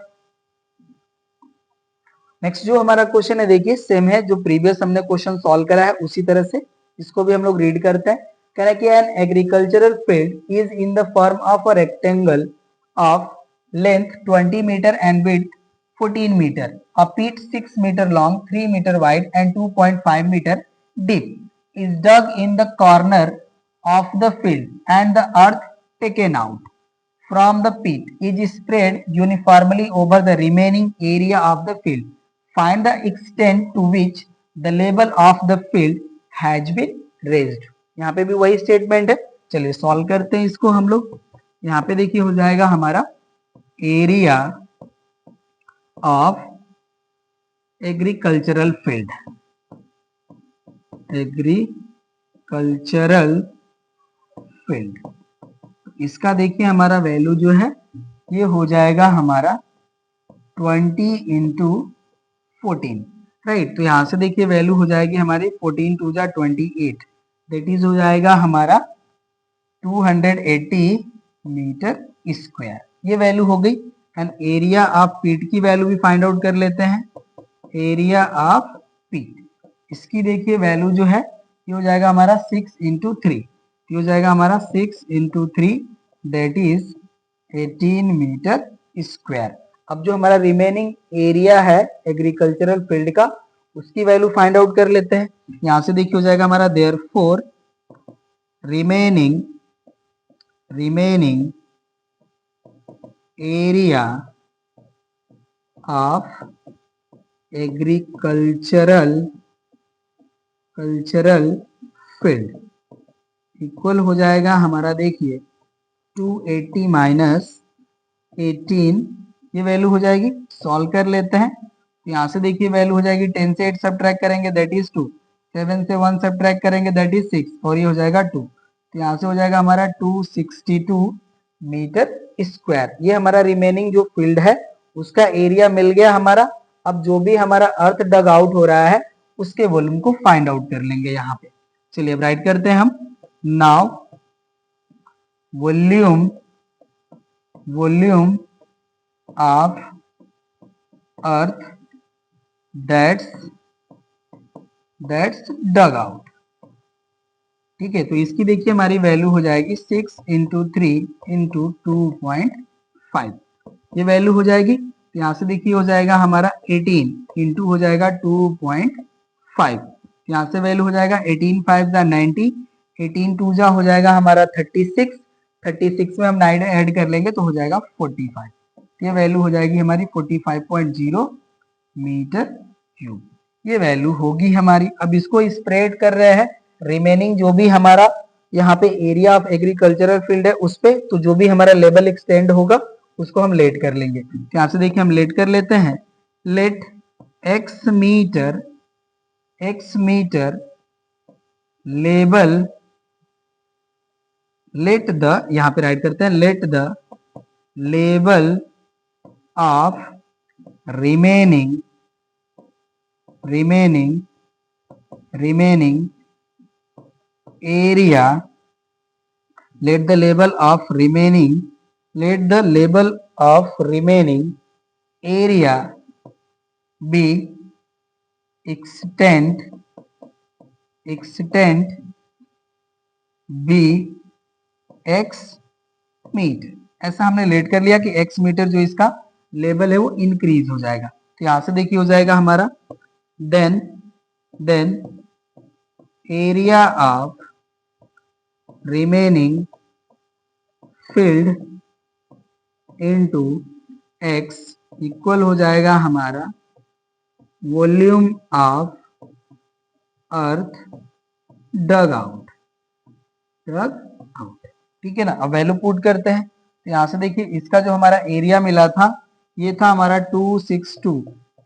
नेक्स्ट जो हमारा क्वेश्चन है देखिए सेम है जो प्रीवियस हमने क्वेश्चन सॉल्व करा है उसी तरह से इसको भी हम लोग रीड करते हैं। कह रहा है कि an agricultural field is in the form of a rectangle of length 20 metre and width 14 metre, a pit 6 meter long, 3 meter wide and 2.5 meter deep is dug in the corner of the field and the earth taken out from the pit is spread uniformly over the remaining area of the field. Find the extent to which the level of the field has been raised. यहाँ पे भी वही statement है, चलिए solve करते हैं इसको हम लोग। यहाँ पे देखिए हो जाएगा हमारा एरिया ऑफ एग्रीकल्चरल फील्ड, इसका देखिए हमारा वैल्यू जो है ये हो जाएगा हमारा 20 इंटू 14, राइट। तो यहां से देखिए वैल्यू हो जाएगी हमारी 14 2 जा 28, दैट इज हो जाएगा हमारा 280 मीटर स्क्वायर। ये वैल्यू हो गई। एंड एरिया ऑफ पीट की वैल्यू भी फाइंड आउट कर लेते हैं। एरिया ऑफ पीट, इसकी देखिए वैल्यू जो है ये हो जाएगा हमारा 6 इंटू 3, ये हो जाएगा हमारा 6 into 3 that is 18 metre square. अब जो हमारा रिमेनिंग एरिया है एग्रीकल्चरल फील्ड का उसकी वैल्यू फाइंड आउट कर लेते हैं। यहां से देखिए हो जाएगा हमारा therefore remaining area of agricultural field equal हो जाएगा हमारा, देखिए 280 माइनस 18, ये वैल्यू हो जाएगी। सॉल्व कर लेते हैं, तो यहाँ से देखिए वैल्यू हो जाएगी 10 से 8 सब्ट्रैक्ट करेंगे दैट इज 2, 7 से 1 सब्ट्रैक्ट करेंगे दैट इज 6, और ये हो जाएगा 2। तो यहाँ से हो जाएगा हमारा 262 मीटर स्क्वायर। ये हमारा रिमेनिंग जो फील्ड है उसका एरिया मिल गया हमारा। अब जो भी हमारा अर्थ डग आउट हो रहा है उसके वॉल्यूम को फाइंड आउट कर लेंगे यहाँ पे। चलिए अब राइट करते हैं हम। Now volume of earth that's dug out. ठीक है, तो इसकी देखिए हमारी वैल्यू हो जाएगी 6 इंटू 3 इंटू 2.5, ये वैल्यू हो जाएगी। तो यहाँ से देखिए हो जाएगा हमारा 18 इंटू हो जाएगा 2.5, यहाँ से वैल्यू हो जाएगा 18 5 जा 90, 18 2 जा हो जाएगा हमारा 36, 36 में हम 9 ऐड कर लेंगे तो हो जाएगा 45। ये वैल्यू हो जाएगी हमारी 45.0 मीटर क्यूब, ये वैल्यू होगी हमारी। अब इसको स्प्रेड कर रहे हैं, रिमेनिंग जो भी हमारा यहाँ पे एरिया ऑफ एग्रीकल्चरल फील्ड है उस पे, तो जो भी हमारा लेवल एक्सटेंड होगा उसको हम लेट कर लेंगे। यहाँ से देखिए हम लेट कर लेते हैं। Let x metre level, let the, यहाँ पे राइट करते हैं, let the level of remaining area, let the level of remaining area be extent be x metre. ऐसा हमने लेट कर लिया कि x मीटर जो इसका लेवल है वो इंक्रीज हो जाएगा। तो यहां से देखिए हो जाएगा हमारा then area of remaining filled into x equal हो जाएगा हमारा volume of earth dug out. ठीक है ना। अब वैल्यू पुट करते हैं, तो यहाँ से देखिए इसका जो हमारा एरिया मिला था ये था हमारा 262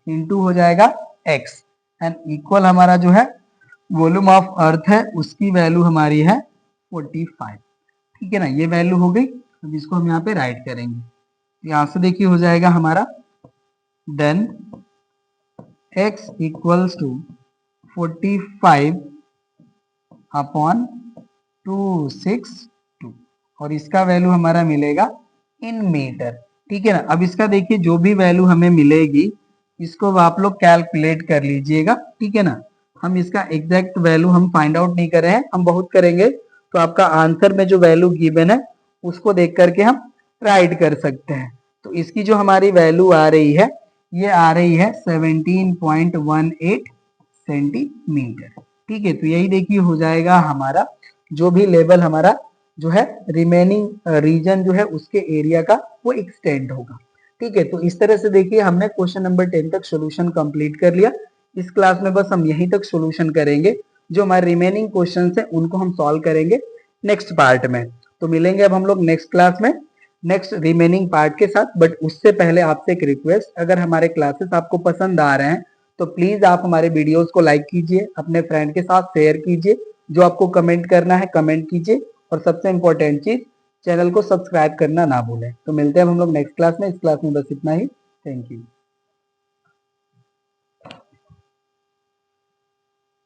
इंटू हो जाएगा x एंड इक्वल हमारा जो है वॉल्यूम ऑफ अर्थ है उसकी वैल्यू हमारी है 45। ठीक है ना, ये वैल्यू हो गई। अब इसको हम यहाँ पे राइट करेंगे, यहाँ से देखिए हो जाएगा हमारा then x equals to 45 upon 262 और इसका वैल्यू हमारा मिलेगा इन मीटर। ठीक है ना। अब इसका देखिए जो भी वैल्यू हमें मिलेगी इसको आप लोग कैलकुलेट कर लीजिएगा। ठीक है ना, हम इसका एग्जैक्ट वैल्यू हम फाइंड आउट नहीं कर रहे हैं, हम बहुत करेंगे तो आपका आंसर में जो वैल्यू गिवन है उसको देख करके हम राइट कर सकते हैं। तो इसकी जो हमारी वैल्यू आ रही है ये आ रही है 17.18 सेंटीमीटर। ठीक है, तो यही देखिए हो जाएगा हमारा जो भी लेवल हमारा जो है रिमेनिंग रीजन जो है उसके एरिया का वो एक्सटेंड होगा। ठीक है, तो इस तरह से देखिए हमने क्वेश्चन नंबर 10 तक सॉल्यूशन कंप्लीट कर लिया। इस क्लास में बस हम यहीं तक सॉल्यूशन करेंगे, जो हमारे रिमेनिंग क्वेश्चंस हैं उनको हम सॉल्व करेंगे नेक्स्ट पार्ट में। तो मिलेंगे अब हम लोग नेक्स्ट क्लास में नेक्स्ट रिमेनिंग पार्ट के साथ। बट उससे पहले आपसे एक रिक्वेस्ट, अगर हमारे क्लासेस आपको पसंद आ रहे हैं तो प्लीज आप हमारे वीडियोस को लाइक कीजिए, अपने फ्रेंड के साथ शेयर कीजिए, जो आपको कमेंट करना है कमेंट कीजिए, और सबसे इंपॉर्टेंट चीज चैनल को सब्सक्राइब करना ना भूलें। तो मिलते हैं हम लोग नेक्स्ट क्लास में। इस क्लास में बस इतना ही। Thank you.